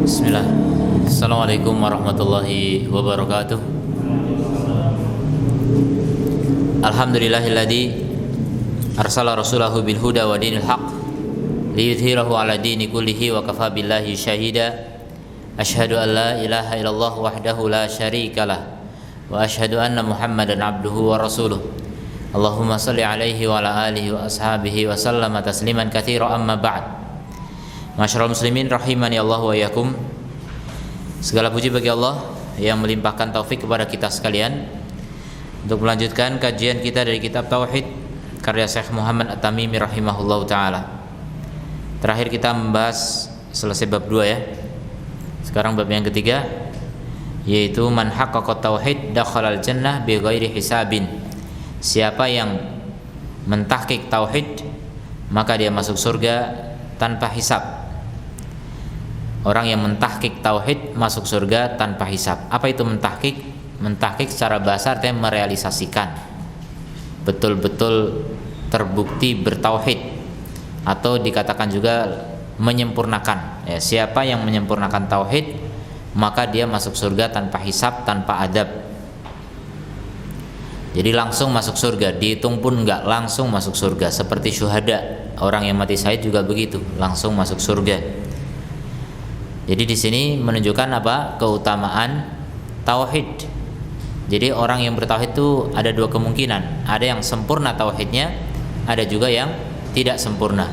Bismillah. Assalamualaikum warahmatullahi wabarakatuh. Alhamdulillahilladzi arsala rasulahu bil huda wa dinil haq liyudhhirahu ala dini kullihi wa kafa billahi syahida. Asyhadu an la ilaha illallah wahdahu la syarikalah wa asyhadu anna Muhammadan abduhu wa rasuluh. Allahumma salli alaihi wa ala alihi wa ashabihi wa sallama tasliman katsira, amma ba'd. Masyarul muslimin rahimani Allah wa iyyakum. Segala puji bagi Allah yang melimpahkan taufik kepada kita sekalian untuk melanjutkan kajian kita dari kitab Tauhid karya Syekh Muhammad At-Tamimi rahimahullahu taala. Terakhir kita membahas selesai bab 2 ya. Sekarang bab yang ketiga, yaitu man haqqaqa tauhid dakhalal jannah bighairi hisabin. Siapa yang mentahqiq tauhid maka dia masuk surga tanpa hisab. Orang yang mentahqiq tauhid masuk surga tanpa hisab. Apa itu mentahqiq? Mentahqiq secara bahasa artinya merealisasikan, betul-betul terbukti bertauhid, atau dikatakan juga menyempurnakan. Ya, siapa yang menyempurnakan tauhid maka dia masuk surga tanpa hisab, tanpa adab. Jadi langsung masuk surga, dihitung pun enggak, langsung masuk surga. Seperti syuhada, orang yang mati syahid juga begitu, langsung masuk surga. Jadi di sini menunjukkan apa? Keutamaan tauhid. Jadi orang yang bertauhid itu ada dua kemungkinan. Ada yang sempurna tauhidnya, ada juga yang tidak sempurna.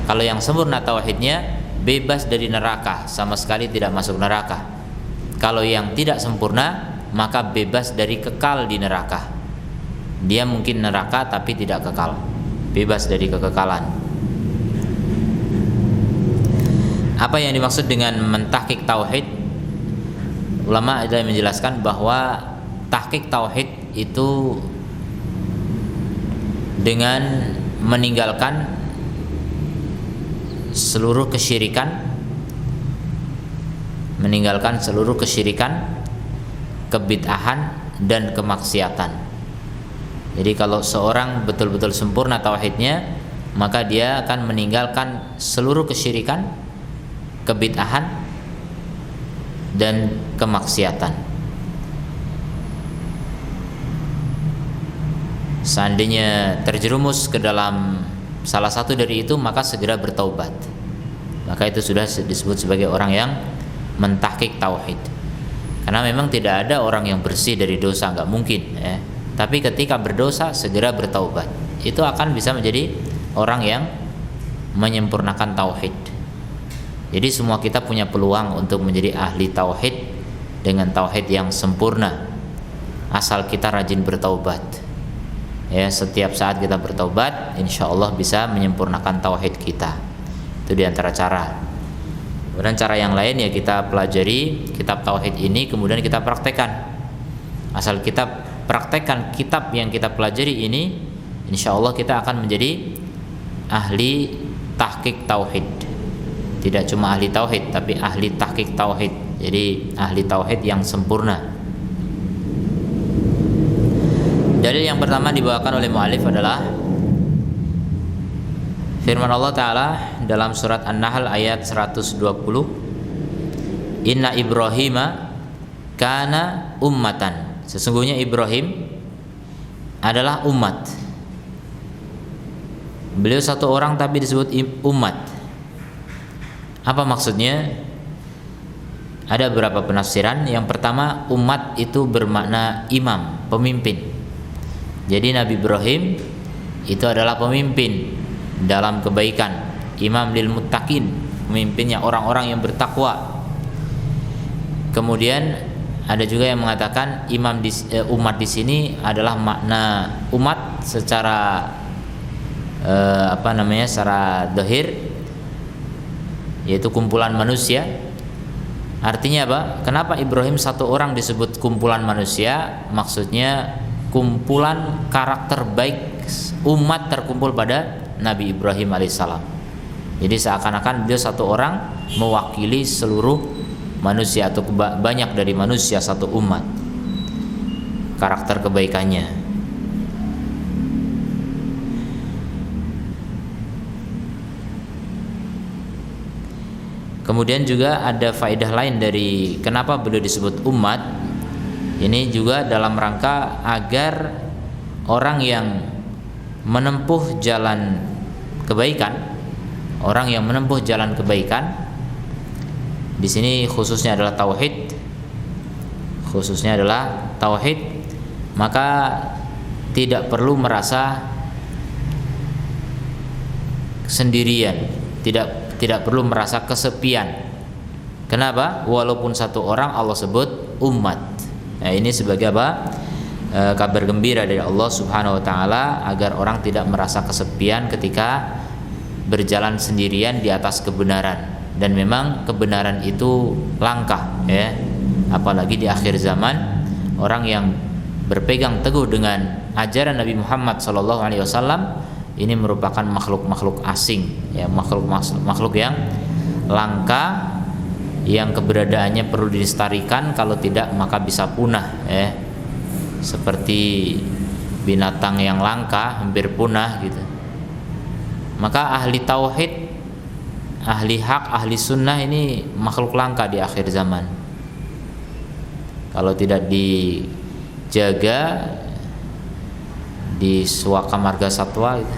Kalau yang sempurna tauhidnya bebas dari neraka, sama sekali tidak masuk neraka. Kalau yang tidak sempurna maka bebas dari kekal di neraka. Dia mungkin neraka tapi tidak kekal, bebas dari kekekalan. Apa yang dimaksud dengan mentahqiq tauhid? Ulama ada yang menjelaskan bahwa tahqiq tauhid itu dengan meninggalkan seluruh kesyirikan, kebid'ahan dan kemaksiatan. Jadi kalau seorang betul-betul sempurna tauhidnya, maka dia akan meninggalkan seluruh kesyirikan, kebid'ahan dan kemaksiatan. Seandainya terjerumus ke dalam salah satu dari itu, maka segera bertaubat. Maka itu sudah disebut sebagai orang yang mentahqiq tauhid. Karena memang tidak ada orang yang bersih dari dosa, enggak mungkin ya. Tapi ketika berdosa segera bertaubat, itu akan bisa menjadi orang yang menyempurnakan tauhid. Jadi semua kita punya peluang untuk menjadi ahli tauhid dengan tauhid yang sempurna, asal kita rajin bertaubat. Ya, setiap saat kita bertaubat, insya Allah bisa menyempurnakan tauhid kita. Itu diantara cara. Kemudian cara yang lain ya kita pelajari kitab tauhid ini, kemudian kita praktekkan. Asal kita praktekkan kitab yang kita pelajari ini, insya Allah kita akan menjadi ahli tahqiq tauhid. Tidak cuma ahli tauhid, tapi ahli tahqiq tauhid. Jadi ahli tauhid yang sempurna. Dalil yang pertama dibawakan oleh mu'allif adalah firman Allah Ta'ala dalam surat An-Nahl ayat 120, Inna Ibrahima kana ummatan. Sesungguhnya Ibrahim adalah umat. Beliau satu orang tapi disebut umat. Apa maksudnya? Ada beberapa penafsiran. Yang pertama, umat itu bermakna imam, pemimpin. Jadi Nabi Ibrahim itu adalah pemimpin dalam kebaikan, imam lil muttaqin, pemimpinnya orang-orang yang bertakwa. Kemudian ada juga yang mengatakan umat di sini adalah makna umat secara secara dhahir, yaitu kumpulan manusia. Artinya apa? Kenapa Ibrahim satu orang disebut kumpulan manusia? Maksudnya kumpulan karakter baik umat terkumpul pada Nabi Ibrahim alaihissalam. Jadi seakan-akan dia satu orang mewakili seluruh manusia atau banyak dari manusia, satu umat, karakter kebaikannya. Kemudian juga ada faedah lain dari kenapa beliau disebut umat. Ini juga dalam rangka agar orang yang menempuh jalan kebaikan, orang yang menempuh jalan kebaikan, di sini khususnya adalah tauhid, maka tidak perlu merasa sendirian, tidak perlu merasa kesepian. Kenapa? Walaupun satu orang Allah sebut umat. Nah, ini sebagai apa? Kabar gembira dari Allah Subhanahu wa taala agar orang tidak merasa kesepian ketika berjalan sendirian di atas kebenaran. Dan memang kebenaran itu langka, ya. Apalagi di akhir zaman, orang yang berpegang teguh dengan ajaran Nabi Muhammad SAW ini merupakan makhluk-makhluk asing, ya, makhluk yang langka, yang keberadaannya perlu dilestarikan, kalau tidak maka bisa punah, ya. Seperti binatang yang langka hampir punah gitu. Maka ahli tauhid, ahli hak, ahli sunnah ini makhluk langka di akhir zaman. Kalau tidak dijaga di suaka marga satwa gitu,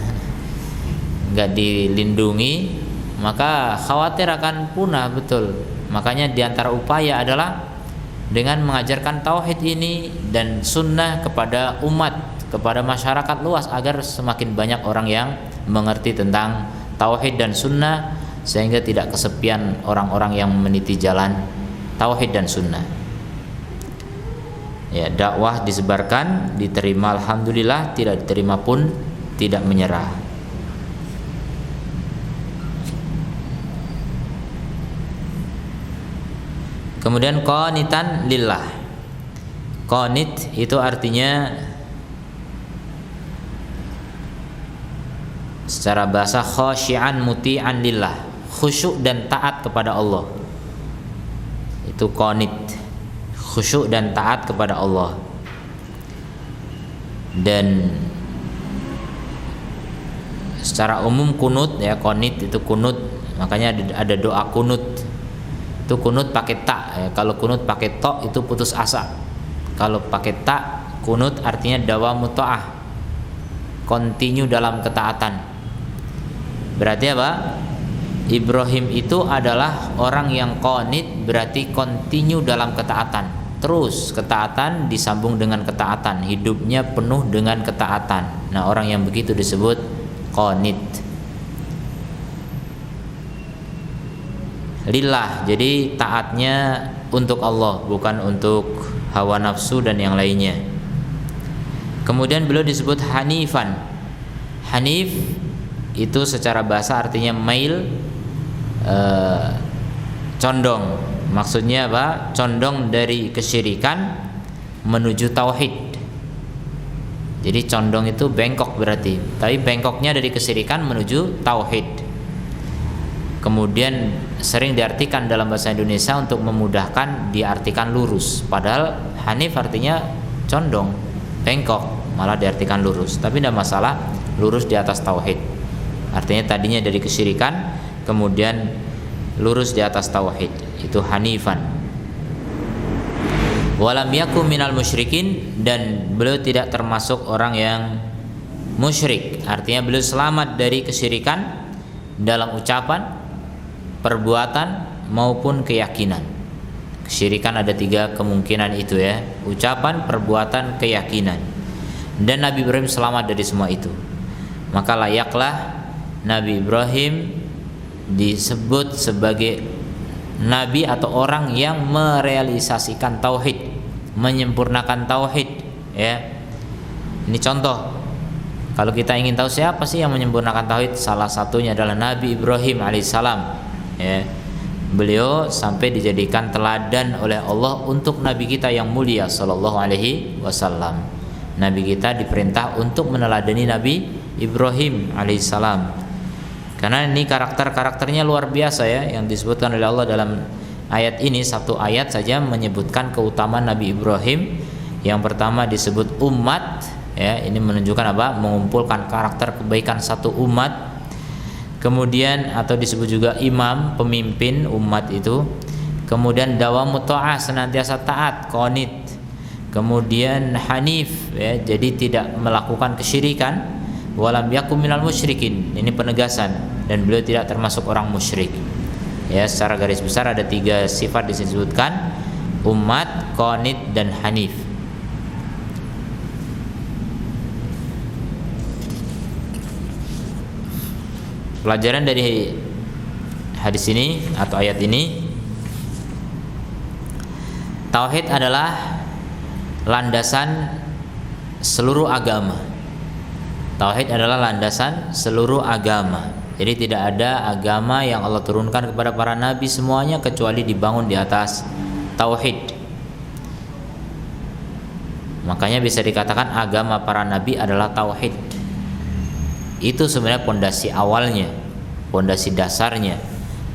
nggak dilindungi, maka khawatir akan punah, betul. Makanya diantara upaya adalah dengan mengajarkan tauhid ini dan sunnah kepada umat, kepada masyarakat luas, agar semakin banyak orang yang mengerti tentang tauhid dan sunnah, sehingga tidak kesepian orang-orang yang meniti jalan tauhid dan sunnah. Ya, dakwah disebarkan, diterima alhamdulillah, tidak diterima pun tidak menyerah. Kemudian qanitan lillah. Qanit itu artinya secara bahasa khasyi'an muti'an lillah, khusyuk dan taat kepada Allah. Itu qanit, khusyuk dan taat kepada Allah. Dan secara umum kunut, ya, qanit itu kunut, makanya ada doa kunut. Itu kunut pakai ta, ya. Kalau kunut pakai to itu putus asa. Kalau pakai ta, kunut artinya dawamu ta'ah, continue dalam ketaatan. Berarti apa? Ibrahim itu adalah orang yang qanit, berarti continue dalam ketaatan. Terus ketaatan disambung dengan ketaatan, hidupnya penuh dengan ketaatan. Nah, orang yang begitu disebut qanit. Lillah, jadi taatnya untuk Allah, bukan untuk hawa nafsu dan yang lainnya. Kemudian beliau disebut hanifan. Hanif itu secara bahasa artinya mail, condong. Maksudnya apa? Condong dari kesyirikan menuju tauhid. Jadi condong itu bengkok berarti, tapi bengkoknya dari kesyirikan menuju tauhid. Kemudian sering diartikan dalam bahasa Indonesia untuk memudahkan, diartikan lurus. Padahal hanif artinya condong, bengkok, malah diartikan lurus. Tapi tidak masalah, lurus di atas tauhid. Artinya tadinya dari kesyirikan, kemudian lurus di atas tauhid. Itu hanifan. Walam yakum minal musyrikin, dan beliau tidak termasuk orang yang musyrik. Artinya beliau selamat dari kesyirikan dalam ucapan, perbuatan maupun keyakinan. Kesyirikan ada 3 kemungkinan itu, ya, ucapan, perbuatan, keyakinan. Dan Nabi Ibrahim selamat dari semua itu. Maka layaklah Nabi Ibrahim disebut sebagai nabi atau orang yang merealisasikan tauhid, menyempurnakan tauhid, ya. Ini contoh. Kalau kita ingin tahu siapa sih yang menyempurnakan tauhid, salah satunya adalah Nabi Ibrahim alaihissalam. Ya, beliau sampai dijadikan teladan oleh Allah untuk Nabi kita yang mulia sallallahu alaihi wasallam. Nabi kita diperintah untuk meneladani Nabi Ibrahim alaihissalam, karena ini karakternya luar biasa, ya, yang disebutkan oleh Allah dalam ayat ini. Satu ayat saja menyebutkan keutamaan Nabi Ibrahim. Yang pertama disebut umat, ya, ini menunjukkan apa? Mengumpulkan karakter kebaikan satu umat. kemudian atau disebut juga imam, pemimpin umat itu. Kemudian dawamut ta'ah, senantiasa taat, qanit. Kemudian hanif, ya, jadi tidak melakukan kesyirikan. Walam yakum minal musyrikin, ini penegasan, dan beliau tidak termasuk orang musyrik. Ya, secara garis besar ada 3 sifat disebutkan: umat, qanit, dan hanif. Pelajaran dari hadis ini atau ayat ini, tauhid adalah landasan seluruh agama. Tauhid adalah landasan seluruh agama. Jadi tidak ada agama yang Allah turunkan kepada para nabi semuanya kecuali dibangun di atas tauhid. Makanya bisa dikatakan agama para nabi adalah tauhid. Itu sebenarnya pondasi awalnya, pondasi dasarnya.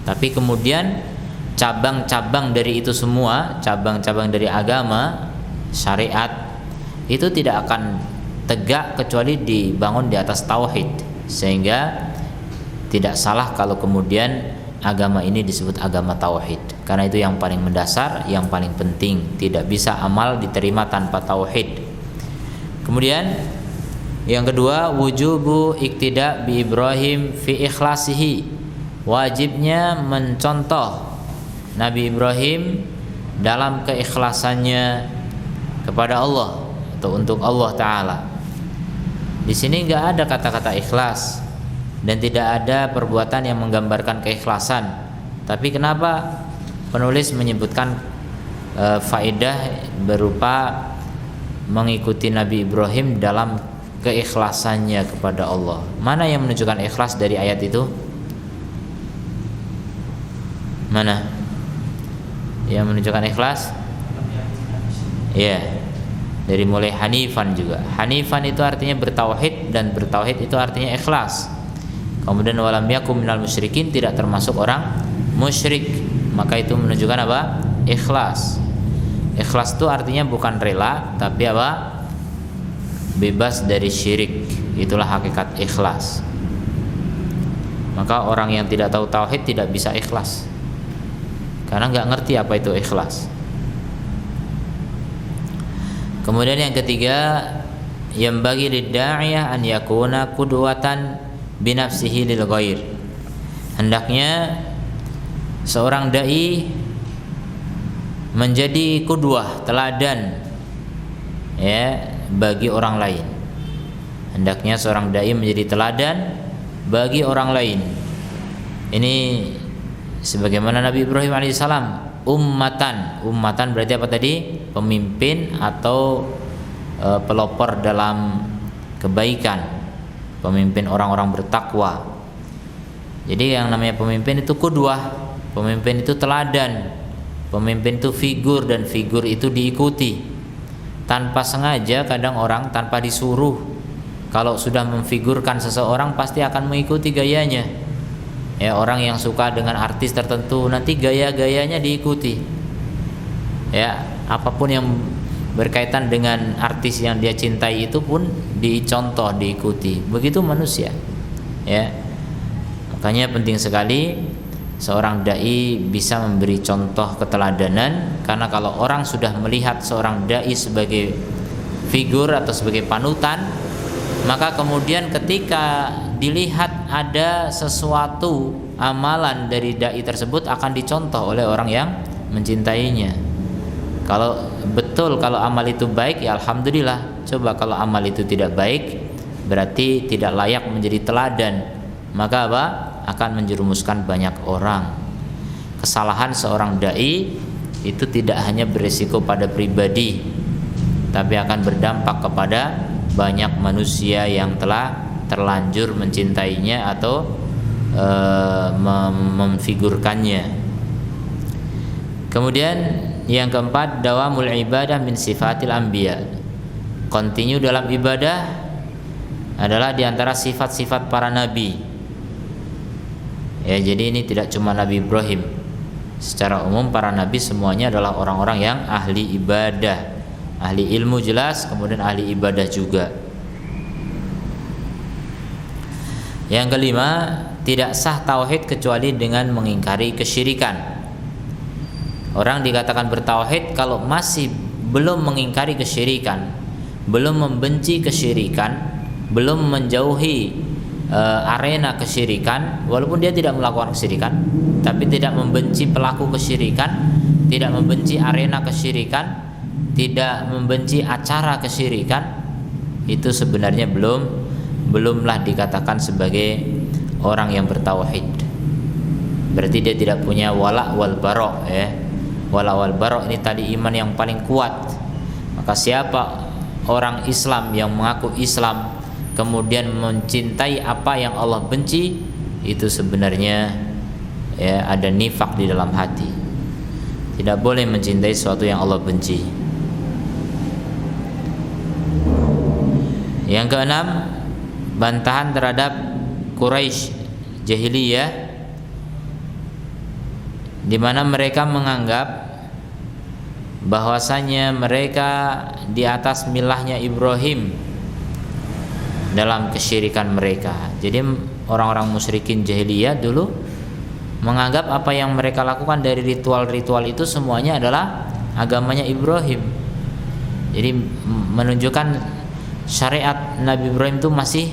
Tapi kemudian cabang-cabang dari itu semua, cabang-cabang dari agama, syariat, itu tidak akan tegak kecuali dibangun di atas tauhid. Sehingga tidak salah kalau kemudian agama ini disebut agama tauhid, karena itu yang paling mendasar, yang paling penting. Tidak bisa amal diterima tanpa tauhid. Kemudian yang kedua, wujubu iktida bi Ibrahim fi ikhlasihi, wajibnya mencontoh Nabi Ibrahim dalam keikhlasannya kepada Allah atau untuk Allah Ta'ala. Di sini nggak ada kata-kata ikhlas dan tidak ada perbuatan yang menggambarkan keikhlasan. Tapi kenapa penulis menyebutkan faedah berupa mengikuti Nabi Ibrahim dalam keikhlasannya kepada Allah? Mana yang menunjukkan ikhlas dari ayat itu? Mana yang menunjukkan ikhlas? Ya, dari mulai hanifan juga. Hanifan itu artinya bertauhid, dan bertauhid itu artinya ikhlas. Kemudian walam yakum minal musyrikin, tidak termasuk orang musyrik. Maka itu menunjukkan apa? Ikhlas. Ikhlas itu artinya bukan rela, tapi apa? Bebas dari syirik. Itulah hakikat ikhlas. Maka orang yang tidak tahu tauhid tidak bisa ikhlas, karena nggak ngerti apa itu ikhlas. Kemudian yang ketiga, yang bagi lidda'iyah an yakuna qudwatan binafsihi lil ghair. Hendaknya seorang dai menjadi qudwah, teladan, ya, bagi orang lain. Hendaknya seorang dai menjadi teladan bagi orang lain. Ini sebagaimana Nabi Ibrahim alaihissalam, ummatan berarti apa tadi? Pemimpin atau pelopor dalam kebaikan, pemimpin orang-orang bertakwa. Jadi yang namanya pemimpin itu qudwah, pemimpin itu teladan, pemimpin itu figur, dan figur itu diikuti tanpa sengaja. Kadang orang tanpa disuruh, kalau sudah memfigurkan seseorang pasti akan mengikuti gayanya. Ya, orang yang suka dengan artis tertentu nanti gaya-gayanya diikuti. Ya, apapun yang berkaitan dengan artis yang dia cintai itu pun dicontoh, diikuti. Begitu manusia. Ya. Makanya penting sekali seorang dai bisa memberi contoh keteladanan, karena kalau orang sudah melihat seorang dai sebagai figur atau sebagai panutan, maka kemudian ketika dilihat ada sesuatu amalan dari dai tersebut akan dicontoh oleh orang yang mencintainya. Kalau betul, kalau amal itu baik, ya alhamdulillah. Coba kalau amal itu tidak baik, berarti tidak layak menjadi teladan. Maka apa? Akan menjerumuskan banyak orang. Kesalahan seorang dai itu tidak hanya berisiko pada pribadi, tapi akan berdampak kepada banyak manusia yang telah terlanjur mencintainya atau memfigurkannya. Kemudian yang keempat, dawamul ibadah min sifatil anbiya. Continue dalam ibadah adalah diantara sifat-sifat para nabi. Ya, jadi ini tidak cuma Nabi Ibrahim. Secara umum para nabi semuanya adalah orang-orang yang ahli ibadah, ahli ilmu jelas, kemudian ahli ibadah juga. Yang kelima, tidak sah tauhid kecuali dengan mengingkari kesyirikan. Orang dikatakan bertauhid kalau masih belum mengingkari kesyirikan, belum membenci kesyirikan, belum menjauhi arena kesyirikan, walaupun dia tidak melakukan kesyirikan, tapi tidak membenci pelaku kesyirikan, tidak membenci arena kesyirikan, tidak membenci acara kesyirikan, itu sebenarnya belumlah dikatakan sebagai orang yang bertauhid. Berarti dia tidak punya wala wal bara, ya. Wala wal bara ini tadi iman yang paling kuat. Maka siapa orang Islam yang mengaku Islam kemudian mencintai apa yang Allah benci, itu sebenarnya ya ada nifak di dalam hati. Tidak boleh mencintai sesuatu yang Allah benci. Yang keenam, bantahan terhadap Quraisy jahiliyah, di mana mereka menganggap bahwasanya mereka di atas milahnya Ibrahim dalam kesyirikan mereka. Jadi orang-orang musyrikin jahiliyah dulu menganggap apa yang mereka lakukan dari ritual-ritual itu semuanya adalah agamanya Ibrahim. Jadi menunjukkan syariat Nabi Ibrahim itu masih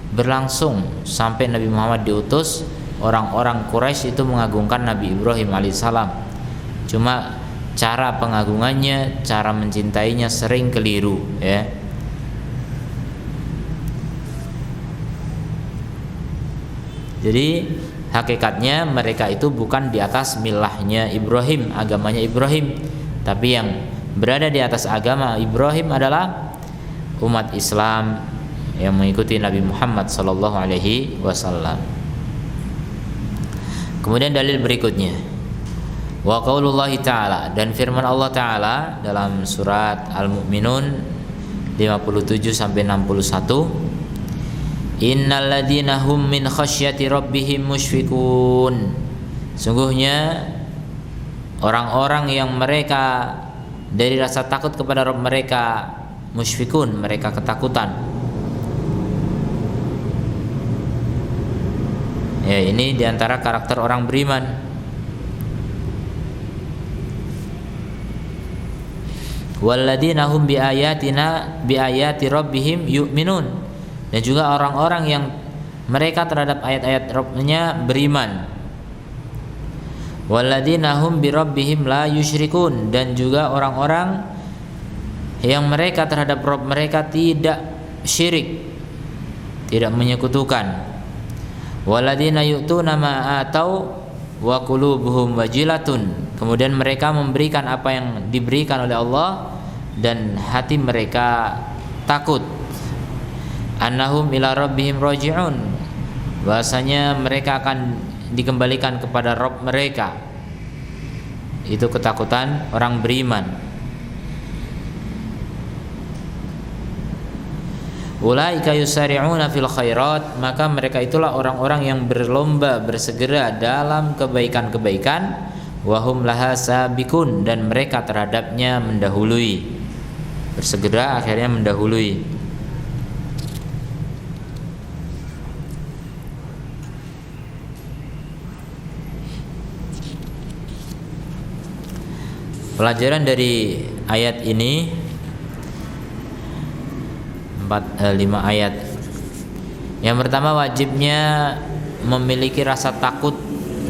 berlangsung sampai Nabi Muhammad diutus. Orang-orang Quraisy itu mengagungkan Nabi Ibrahim alaihissalam. Cuma cara pengagungannya, cara mencintainya sering keliru, ya. Jadi hakikatnya mereka itu bukan di atas milahnya Ibrahim, agamanya Ibrahim, tapi yang berada di atas agama Ibrahim adalah umat Islam yang mengikuti Nabi Muhammad sallallahu alaihi wasallam. Kemudian dalil berikutnya, wa qaulullahi ta'ala, dan firman Allah Ta'ala dalam surat Al-Mu'minun 57 sampai 61, innal ladzina hum min khasyati rabbihim musyfiqun, sungguhnya orang-orang yang mereka dari rasa takut kepada Rabb mereka musyfikun, mereka ketakutan. Ya, ini diantara karakter orang beriman. Walladzina hum biayati rabbihim yu'minun, dan juga orang-orang yang mereka terhadap ayat-ayat Rabb-nya beriman. Walladzina hum bi rabbihim la yusyrikun, dan juga orang-orang yang mereka terhadap Rabb mereka tidak syirik, tidak menyekutukan. Walladzina yu'tuna ma atau wa qulubuhum wajilatun, kemudian mereka memberikan apa yang diberikan oleh Allah dan hati mereka takut. Annahum ila rabbihim raji'un, bahasanya mereka akan dikembalikan kepada Rabb mereka. Itu ketakutan orang beriman. Ulaika yusari'una fil khairat, maka mereka itulah orang-orang yang berlomba bersegera dalam kebaikan-kebaikan, wahum laha sabikun, dan mereka terhadapnya mendahului, bersegera akhirnya mendahului. Pelajaran dari ayat ini 5 ayat. Yang pertama, wajibnya memiliki rasa takut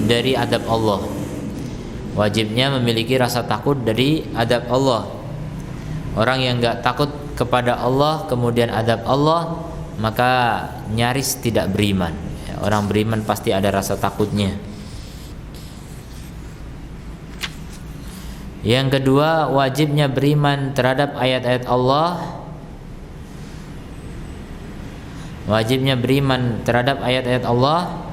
dari adab Allah. Wajibnya memiliki rasa takut dari adab Allah. Orang yang enggak takut kepada Allah kemudian adab Allah, maka nyaris tidak beriman. Orang beriman pasti ada rasa takutnya. Yang kedua, wajibnya beriman terhadap ayat-ayat Allah. Wajibnya beriman terhadap ayat-ayat Allah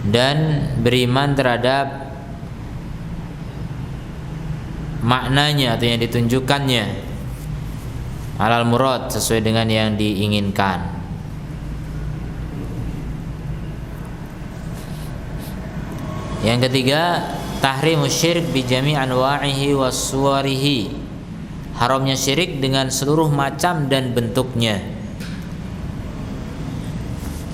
dan beriman terhadap maknanya atau yang ditunjukkannya alal murad, sesuai dengan yang diinginkan. Yang ketiga, tahrimus syirk bi jami' anwa'ihi was suwarihi, haramnya syirik dengan seluruh macam dan bentuknya.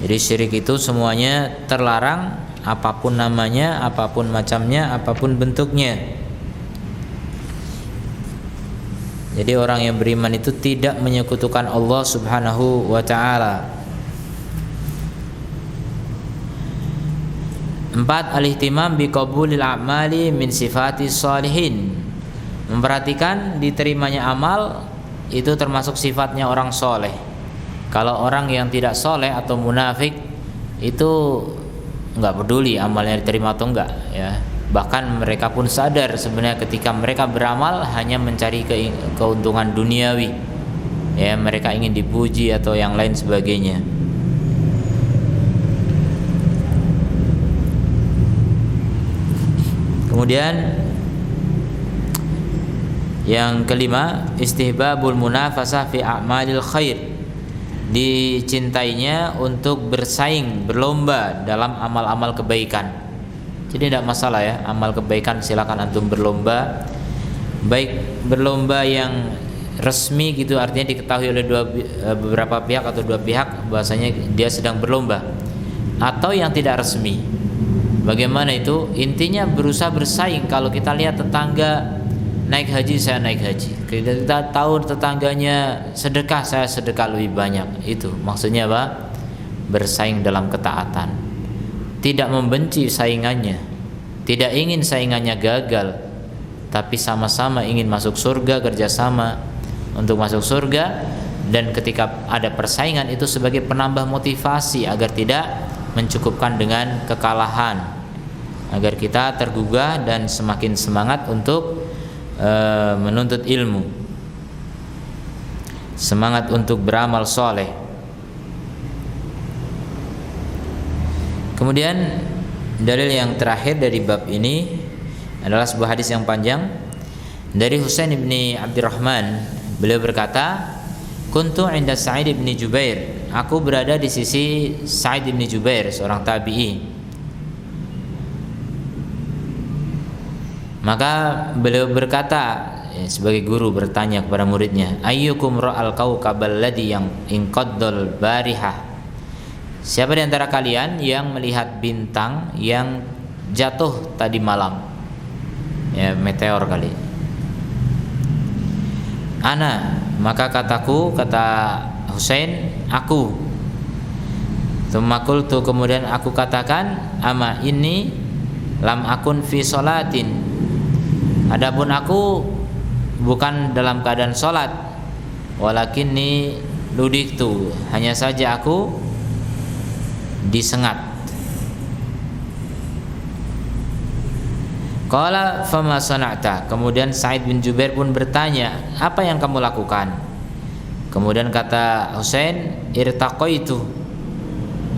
Jadi syirik itu semuanya terlarang, apapun namanya, apapun macamnya, apapun bentuknya. Jadi orang yang beriman itu tidak menyekutukan Allah Subhanahu wa ta'ala. 4. Al-ihtimam biqabulil a'mali min sifati sholihin. Memperhatikan diterimanya amal itu termasuk sifatnya orang soleh. Kalau orang yang tidak soleh atau munafik itu enggak peduli amalnya diterima atau enggak, ya. Bahkan mereka pun sadar sebenarnya ketika mereka beramal hanya mencari keuntungan duniawi, ya, mereka ingin dipuji atau yang lain sebagainya. Kemudian yang kelima, istihbabul munafasah fi a'malil khair. Dicintainya untuk bersaing, berlomba dalam amal-amal kebaikan. Jadi tidak masalah, ya, amal kebaikan silakan antum berlomba. Baik berlomba yang resmi gitu, artinya diketahui oleh beberapa pihak atau dua pihak bahwasanya dia sedang berlomba, atau yang tidak resmi. Bagaimana itu? Intinya berusaha bersaing. Kalau kita lihat tetangga naik haji, saya naik haji. Kita tahu tetangganya sedekah, saya sedekah lebih banyak. Itu maksudnya apa? Bersaing dalam ketaatan. Tidak membenci saingannya, tidak ingin saingannya gagal, tapi sama-sama ingin masuk surga, kerjasama untuk masuk surga. Dan ketika ada persaingan itu sebagai penambah motivasi agar tidak mencukupkan dengan kekalahan, agar kita tergugah dan semakin semangat untuk menuntut ilmu, semangat untuk beramal soleh. Kemudian dalil yang terakhir dari bab ini adalah sebuah hadis yang panjang dari Husain bin Abdurrahman. Beliau berkata, kuntu inda Sa'id bin Jubair, aku berada di sisi Sa'id bin Jubair, seorang tabi'i. Maka beliau berkata, sebagai guru bertanya kepada muridnya, ayyukum ra'al kawkabal ladzi yang inqaddal barihah. Siapa di antara kalian yang melihat bintang yang jatuh tadi malam? Ya, meteor kali. Ana, maka kataku, kata Husain, aku. Tsumma qultu, kemudian aku katakan, ama ini lam akun fi sholatin. Adapun aku bukan dalam keadaan sholat, walakinni ludiktu, hanya saja aku disengat. Qala fama sana'ta. Kemudian Sa'id bin Jubair pun bertanya, apa yang kamu lakukan? Kemudian kata Husain, irtaqaitu,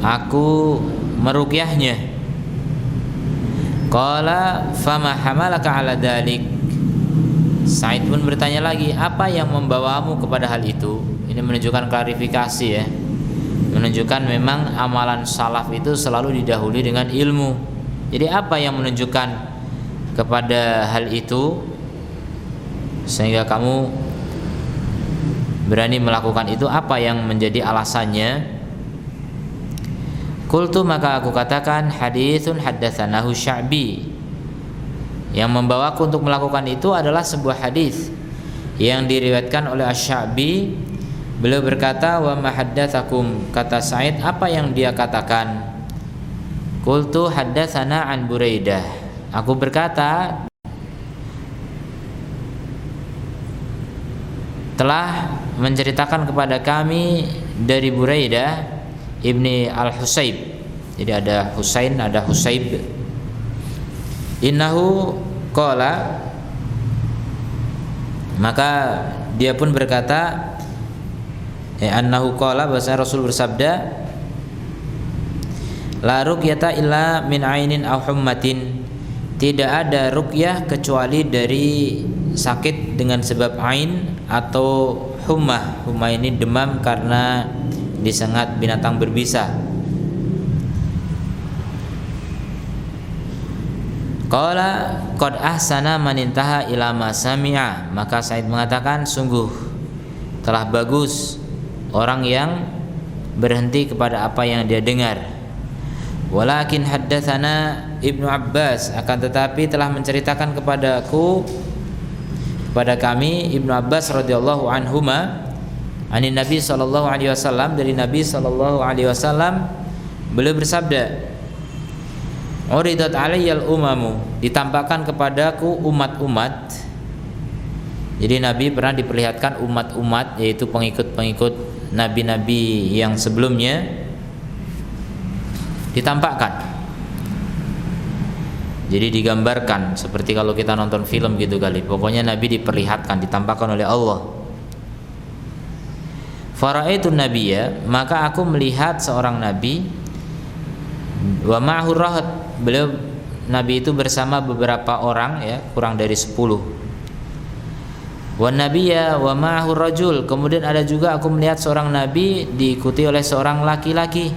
aku meruqyahnya. Qala fama hamalaka ala dalik. Sa'id pun bertanya lagi, apa yang membawamu kepada hal itu? Ini menunjukkan klarifikasi, ya, menunjukkan memang amalan salaf itu selalu didahului dengan ilmu. Jadi apa yang menunjukkan kepada hal itu sehingga kamu berani melakukan itu? Apa yang menjadi alasannya? Qultu, maka aku katakan, haditsun haddatsanahu Sya'bi. Yang membawaku untuk melakukan itu adalah sebuah hadis yang diriwayatkan oleh Asy-Sya'bi. Beliau berkata, wa ma haddatsakum, kata Sa'id, apa yang dia katakan? Qultu haddatsana an Buraidah. Aku berkata, telah menceritakan kepada kami dari Buraidah ibni al-Husayb. Jadi ada Husain, ada Husayb. Innahu qala, maka dia pun berkata, annahu qala, bahasa Rasul bersabda, la ruqyata illa min ainin aw hummatin. Tidak ada ruqyah kecuali dari sakit dengan sebab ain atau hummah. Hummah ini demam karena disengat binatang berbisa. Qala qad ahsana man intaha ila ma sami'a, maka Sa'id mengatakan sungguh telah bagus orang yang berhenti kepada apa yang dia dengar. Walakin haddatsana Ibnu Abbas, akan tetapi telah menceritakan kepada kami Ibnu Abbas radhiyallahu anhuma anin Nabi sallallahu alaihi wasallam, dari Nabi sallallahu alaihi wasallam beliau bersabda, uridat alayyal umamu, ditampakkan kepadaku umat-umat. Jadi Nabi pernah diperlihatkan umat-umat, yaitu pengikut-pengikut nabi-nabi yang sebelumnya, ditampakkan. Jadi digambarkan seperti kalau kita nonton film gitu kali. Pokoknya Nabi diperlihatkan, ditampakkan oleh Allah. Fara'aitu nabiyya, maka aku melihat seorang nabi, wa ma'ahu rahat, beliau Nabi itu bersama beberapa orang, ya, kurang dari 10. Wa nabiyya wa ma'ahu rajul, kemudian ada juga aku melihat seorang nabi diikuti oleh seorang laki-laki.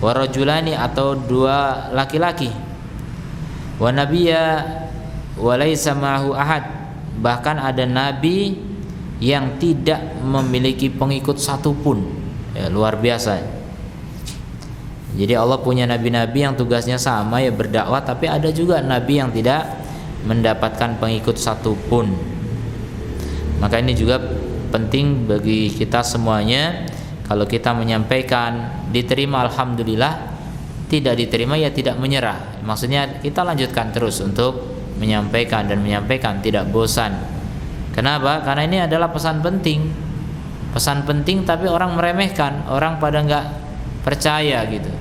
Wa rajulani, atau 2 laki-laki. Wa nabiyya wa laisa ma'ahu ahad, bahkan ada nabi yang tidak memiliki pengikut satupun, ya, luar biasa. Jadi Allah punya nabi-nabi yang tugasnya sama, ya, berdakwah, tapi ada juga nabi yang tidak mendapatkan pengikut satupun. Maka ini juga penting bagi kita semuanya. Kalau kita menyampaikan diterima, alhamdulillah. Tidak diterima, ya tidak menyerah. Maksudnya kita lanjutkan terus untuk menyampaikan dan menyampaikan, tidak bosan. Kenapa? Karena ini adalah pesan penting. Pesan penting tapi orang meremehkan, orang pada nggak percaya gitu.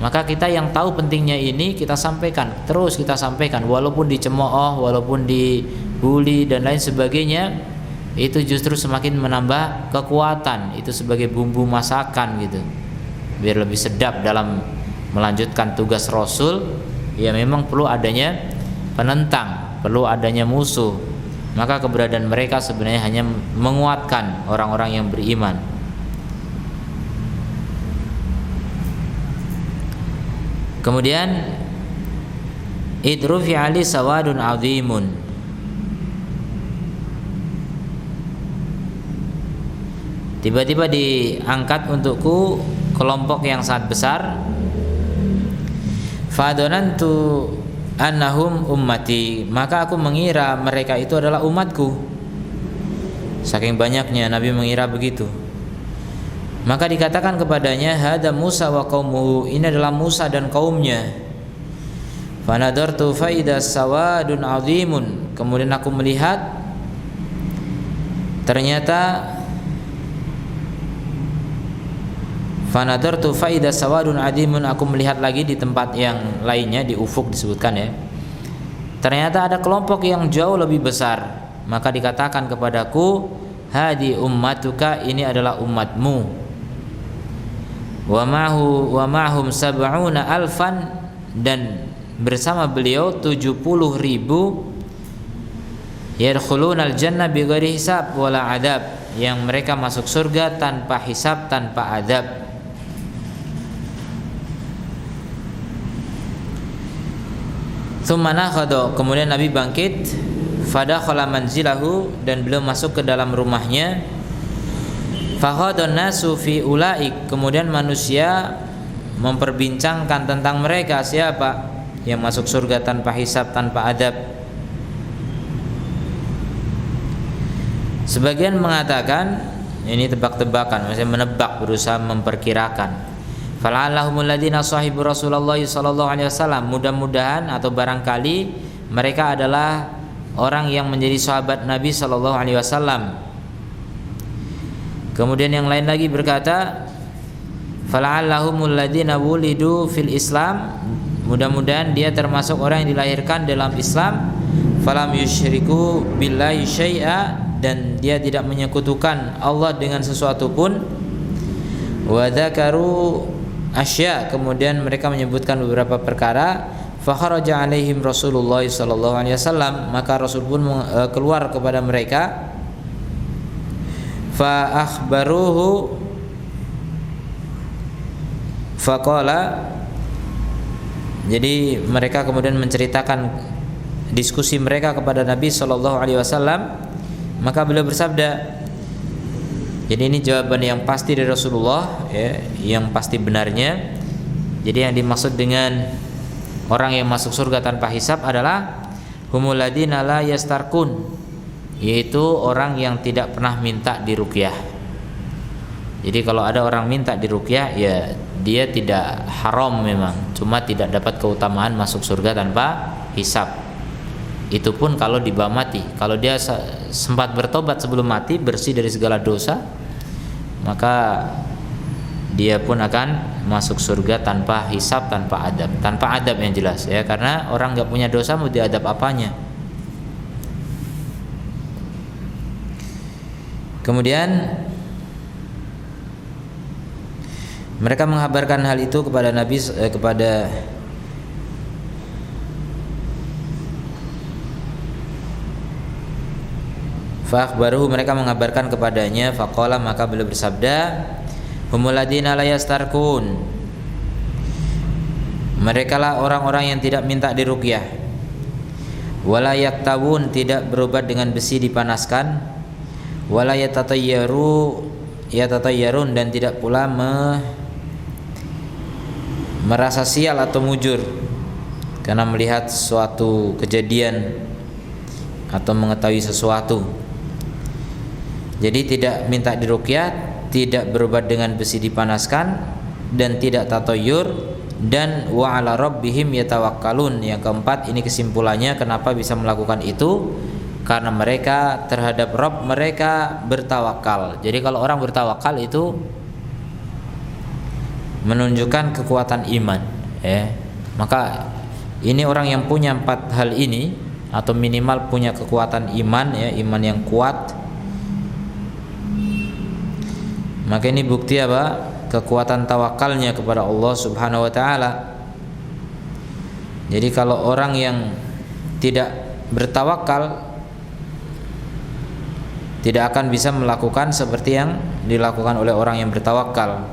Maka kita yang tahu pentingnya ini kita sampaikan, terus kita sampaikan, walaupun dicemooh, walaupun dibully dan lain sebagainya, itu justru semakin menambah kekuatan, itu sebagai bumbu masakan gitu, biar lebih sedap dalam melanjutkan tugas Rasul. Ya memang perlu adanya penentang, perlu adanya musuh, maka keberadaan mereka sebenarnya hanya menguatkan orang-orang yang beriman. Kemudian idrufi ali sawadun azimun, tiba-tiba diangkat untukku kelompok yang sangat besar. Fadonantu annahum ummati, maka aku mengira mereka itu adalah umatku. Saking banyaknya Nabi mengira begitu. Maka dikatakan kepadanya, hada Musa wa qaumuhu, ini adalah Musa dan kaumnya. Fanadartu faida sawadun azimun, kemudian aku melihat ternyata fanadartu faida sawadun azimun, aku melihat lagi di tempat yang lainnya, di ufuk disebutkan, ya, ternyata ada kelompok yang jauh lebih besar. Maka dikatakan kepadaku, hadi ummatuka, ini adalah umatmu. Wa ma'hum sab'una alfan, dan bersama beliau 70.000 yadkhulunal jannah bighairi hisab wala adab, yang mereka masuk surga tanpa hisab, tanpa adab. Tsumma nakhadha, kemudian Nabi bangkit, fadakhala manzilahu, dan beliau masuk ke dalam rumahnya. Fakhadun nasu fi ulaik, kemudian manusia memperbincangkan tentang mereka, siapa yang masuk surga tanpa hisab, tanpa adab. Sebagian mengatakan ini tebak-tebakan, maksudnya menebak, berusaha memperkirakan. Fala'allahumul ladzina sahibu Rasulullah sallallahu alaihi wasallam, mudah-mudahan atau barangkali mereka adalah orang yang menjadi sahabat Nabi sallallahu alaihi wasallam. Kemudian yang lain lagi berkata, fala'allahumul ladzina wulidu fil Islam, mudah-mudahan dia termasuk orang yang dilahirkan dalam Islam. Falam yusyriku billahi syai'a, dan dia tidak menyekutukan Allah dengan sesuatu pun. Wa dzakaru asya, kemudian mereka menyebutkan beberapa perkara. Fa kharaja alaihim Rasulullah sallallahu alaihi wasallam, maka Rasul pun keluar kepada mereka. Fa akhbaruhu faqala, Jadi mereka kemudian menceritakan diskusi mereka kepada Nabi SAW, maka beliau bersabda. Jadi ini jawaban yang pasti dari Rasulullah, ya, yang pasti benarnya. Jadi yang dimaksud dengan orang yang masuk surga tanpa hisab adalah humul ladina la yastarkun, yaitu orang yang tidak pernah minta diruqyah. Jadi kalau ada orang minta diruqyah, ya dia tidak haram memang, cuma tidak dapat keutamaan masuk surga tanpa hisab. Itu pun kalau dibawa mati. Kalau dia sempat bertobat sebelum mati, bersih dari segala dosa, maka dia pun akan masuk surga tanpa hisab, tanpa adab yang jelas, ya, karena orang nggak punya dosa mau diadab apanya. Kemudian mereka mengabarkan hal itu kepada Nabi, kepada Fa'akhbaruhu, mereka mengabarkan kepadanya. Faqala, maka beliau bersabda, humul ladina la yastarkun, merekalah orang-orang yang tidak minta diruqyah, wala yaktawun, tidak berobat dengan besi dipanaskan, wala yatatayyarun, dan tidak pula merasa sial atau mujur karena melihat suatu kejadian atau mengetahui sesuatu. Jadi tidak minta diruqyah, tidak berobat dengan besi dipanaskan, dan tidak tatayyur, dan wa 'ala rabbihim yatawakkalun. Yang keempat, ini kesimpulannya kenapa bisa melakukan itu, karena mereka terhadap Rabb mereka bertawakal. Jadi kalau orang bertawakal itu menunjukkan kekuatan iman, ya. Maka ini orang yang punya 4 hal ini, atau minimal punya kekuatan iman, ya, iman yang kuat, maka ini bukti apa? Kekuatan tawakalnya kepada Allah Subhanahu wa taala. Jadi kalau orang yang tidak bertawakal tidak akan bisa melakukan seperti yang dilakukan oleh orang yang bertawakal.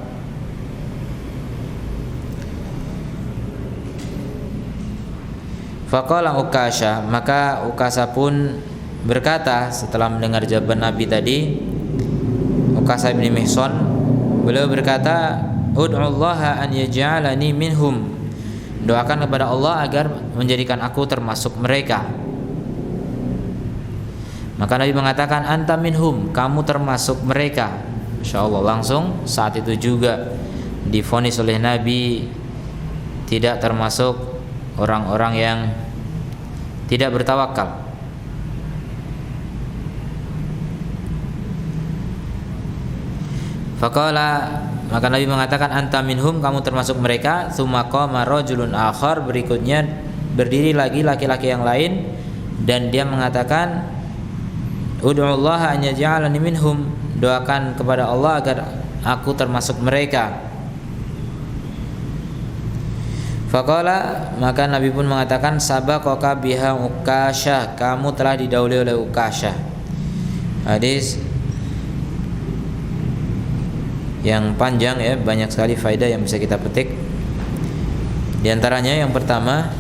Faqala Ukasha, maka Ukasha pun berkata setelah mendengar jawaban Nabi tadi, Ukasha bin Mihsan, beliau berkata, ud'ullaha an yaj'alani minhum, doakan kepada Allah agar menjadikan aku termasuk mereka. Maka Nabi mengatakan, anta minhum, kamu termasuk mereka. Masya Allah, langsung saat itu juga divonis oleh Nabi tidak termasuk orang-orang yang tidak bertawakal. Faqala, maka Nabi mengatakan, anta minhum, kamu termasuk mereka. Tsumma qama rajulun akhar, berikutnya berdiri lagi laki-laki yang lain, dan dia mengatakan, ud'ullaha an yaj'alani minhum, doakan kepada Allah agar aku termasuk mereka. Faqala, maka Nabi pun mengatakan, sabaqaka biha Ukasha, kamu telah didahului oleh Ukasha. Hadis yang panjang, ya, banyak sekali faedah yang bisa kita petik. Di antaranya yang pertama,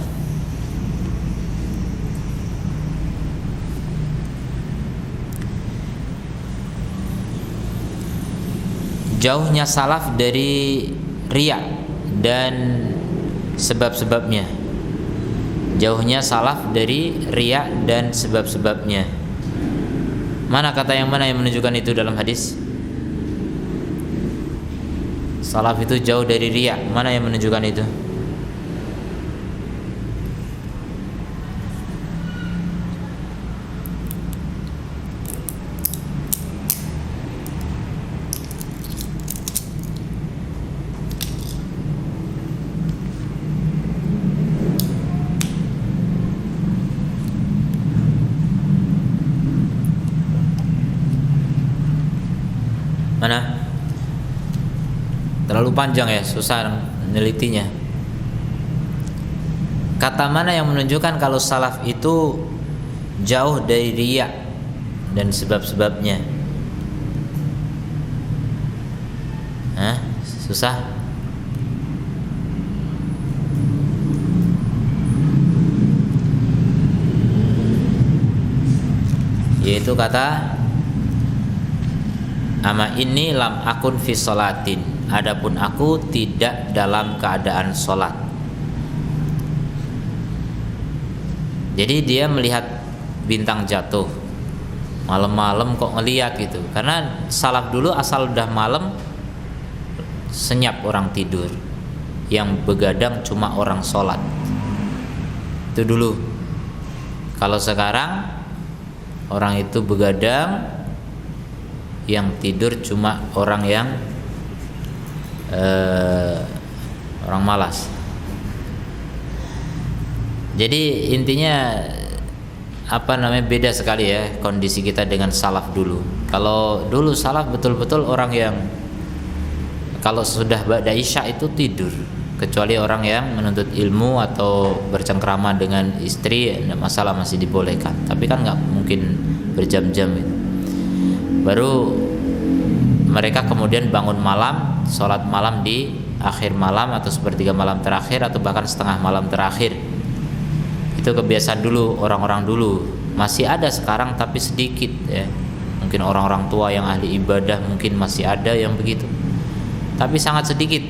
jauhnya salaf dari riya dan sebab-sebabnya. Jauhnya salaf dari riya dan sebab-sebabnya. Mana kata yang mana yang menunjukkan itu dalam hadis? Salaf itu jauh dari riya. Mana yang menunjukkan itu? Mana? Terlalu panjang, ya, susah menelitinya. Kata mana yang menunjukkan kalau salaf itu jauh dari riya dan sebab-sebabnya? Susah. yaitu kata ama inni lam akun fi sholatin, adapun aku tidak dalam keadaan sholat. Jadi dia melihat bintang jatuh malam-malam kok ngelihat gitu, karena salaf dulu asal udah malam senyap orang tidur, yang begadang cuma orang sholat. Itu dulu. Kalau sekarang orang itu begadang, yang tidur cuma orang yang orang malas. Jadi intinya beda sekali ya kondisi kita dengan salaf dulu. Kalau dulu salaf betul-betul orang yang kalau sudah ba'da isya itu tidur, kecuali orang yang menuntut ilmu atau bercengkrama dengan istri, masalah masih dibolehkan. Tapi kan nggak mungkin berjam-jam gitu. Baru mereka kemudian bangun malam, sholat malam di akhir malam atau sepertiga malam terakhir atau bahkan setengah malam terakhir. Itu kebiasaan dulu orang-orang dulu. Masih ada sekarang tapi sedikit ya. Mungkin orang-orang tua yang ahli ibadah mungkin masih ada yang begitu, tapi sangat sedikit.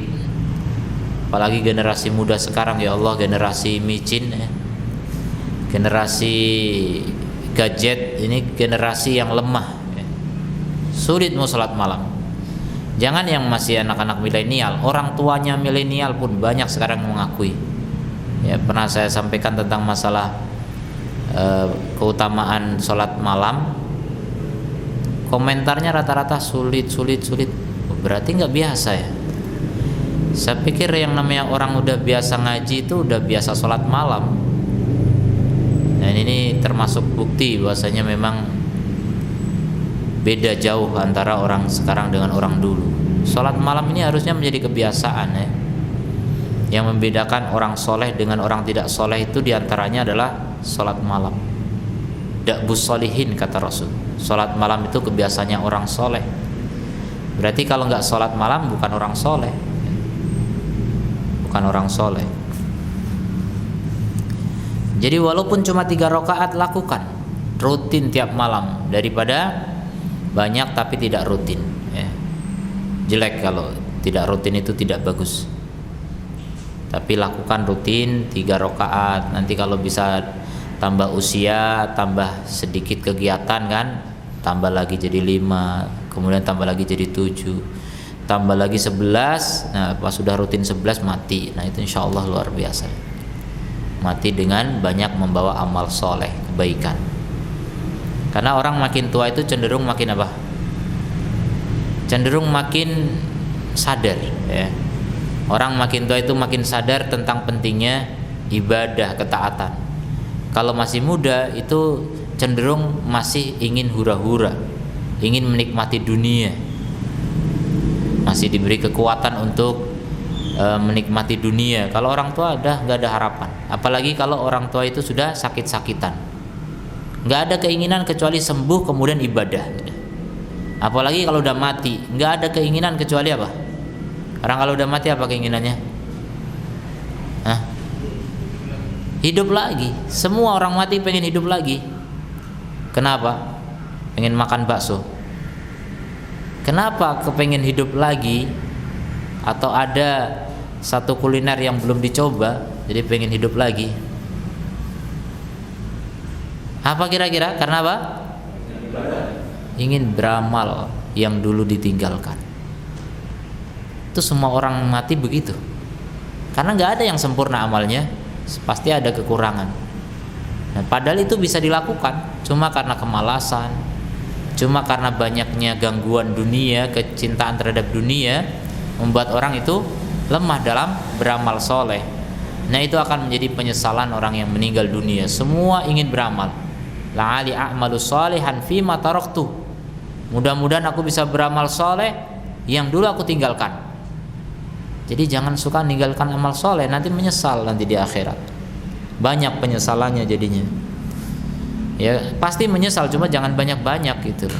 Apalagi generasi muda sekarang, ya Allah, generasi micin ya. Generasi gadget ini generasi yang lemah ya. Sulit mau sholat malam. Jangan yang masih anak-anak milenial, orang tuanya milenial pun banyak sekarang mengakui. Ya, pernah saya sampaikan tentang masalah keutamaan sholat malam. Komentarnya rata-rata sulit. Berarti nggak biasa ya. Saya pikir yang namanya orang udah biasa ngaji itu udah biasa sholat malam. Dan ini termasuk bukti bahwasanya memang beda jauh antara orang sekarang dengan orang dulu. Sholat malam ini harusnya menjadi kebiasaan ya. Yang membedakan orang soleh dengan orang tidak soleh itu diantaranya adalah sholat malam. Da'bus sholihin kata Rasul. Sholat malam itu kebiasaannya orang soleh. Berarti kalau nggak sholat malam bukan orang soleh. Bukan orang soleh. Jadi walaupun cuma 3 rakaat lakukan rutin tiap malam, daripada banyak tapi tidak rutin ya. Jelek kalau tidak rutin, itu tidak bagus. Tapi lakukan rutin 3 rakaat. Nanti kalau bisa tambah usia, tambah sedikit kegiatan kan, tambah lagi jadi 5, kemudian tambah lagi jadi 7, tambah lagi 11. Nah pas sudah rutin 11 mati. Nah itu insya Allah luar biasa. Mati dengan banyak membawa amal soleh, kebaikan. Karena orang makin tua itu cenderung makin apa? Cenderung makin sadar ya. Orang makin tua itu makin sadar tentang pentingnya ibadah, ketaatan. Kalau masih muda itu cenderung masih ingin hura-hura, ingin menikmati dunia, masih diberi kekuatan untuk menikmati dunia. Kalau orang tua udah nggak ada harapan. Apalagi kalau orang tua itu sudah sakit-sakitan, nggak ada keinginan kecuali sembuh kemudian ibadah. Apalagi kalau udah mati, nggak ada keinginan kecuali apa? Orang kalau udah mati apa keinginannya? Hah? Hidup lagi. Semua orang mati pengen hidup lagi. Kenapa? Pengen makan bakso. Kenapa kepengen hidup lagi? Atau ada satu kuliner yang belum dicoba, jadi pengen hidup lagi. Apa kira-kira? Karena apa? Ingin beramal yang dulu ditinggalkan. Itu semua orang mati begitu. Karena nggak ada yang sempurna amalnya, pasti ada kekurangan. Nah, padahal itu bisa dilakukan, cuma karena kemalasan, cuma karena banyaknya gangguan dunia, kecintaan terhadap dunia, membuat orang itu lemah dalam beramal soleh. Nah itu akan menjadi penyesalan orang yang meninggal dunia. Semua ingin beramal. La'ali a'malu sholihan fima taraktu. Mudah-mudahan aku bisa beramal soleh yang dulu aku tinggalkan. Jadi jangan suka meninggalkan amal soleh, nanti menyesal nanti di akhirat. Banyak penyesalannya jadinya. Ya pasti menyesal, cuma jangan banyak-banyak gitu.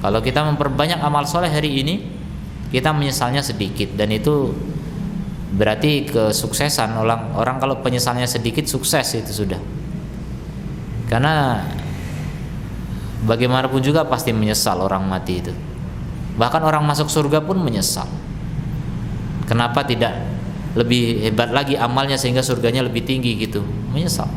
Kalau kita memperbanyak amal soleh hari ini, kita menyesalnya sedikit, dan itu berarti kesuksesan. Orang kalau penyesalnya sedikit, sukses itu sudah. Karena Bagaimanapun juga pasti menyesal orang mati itu. Bahkan orang masuk surga pun menyesal. Kenapa tidak lebih hebat lagi amalnya sehingga surganya lebih tinggi gitu? Menyesal.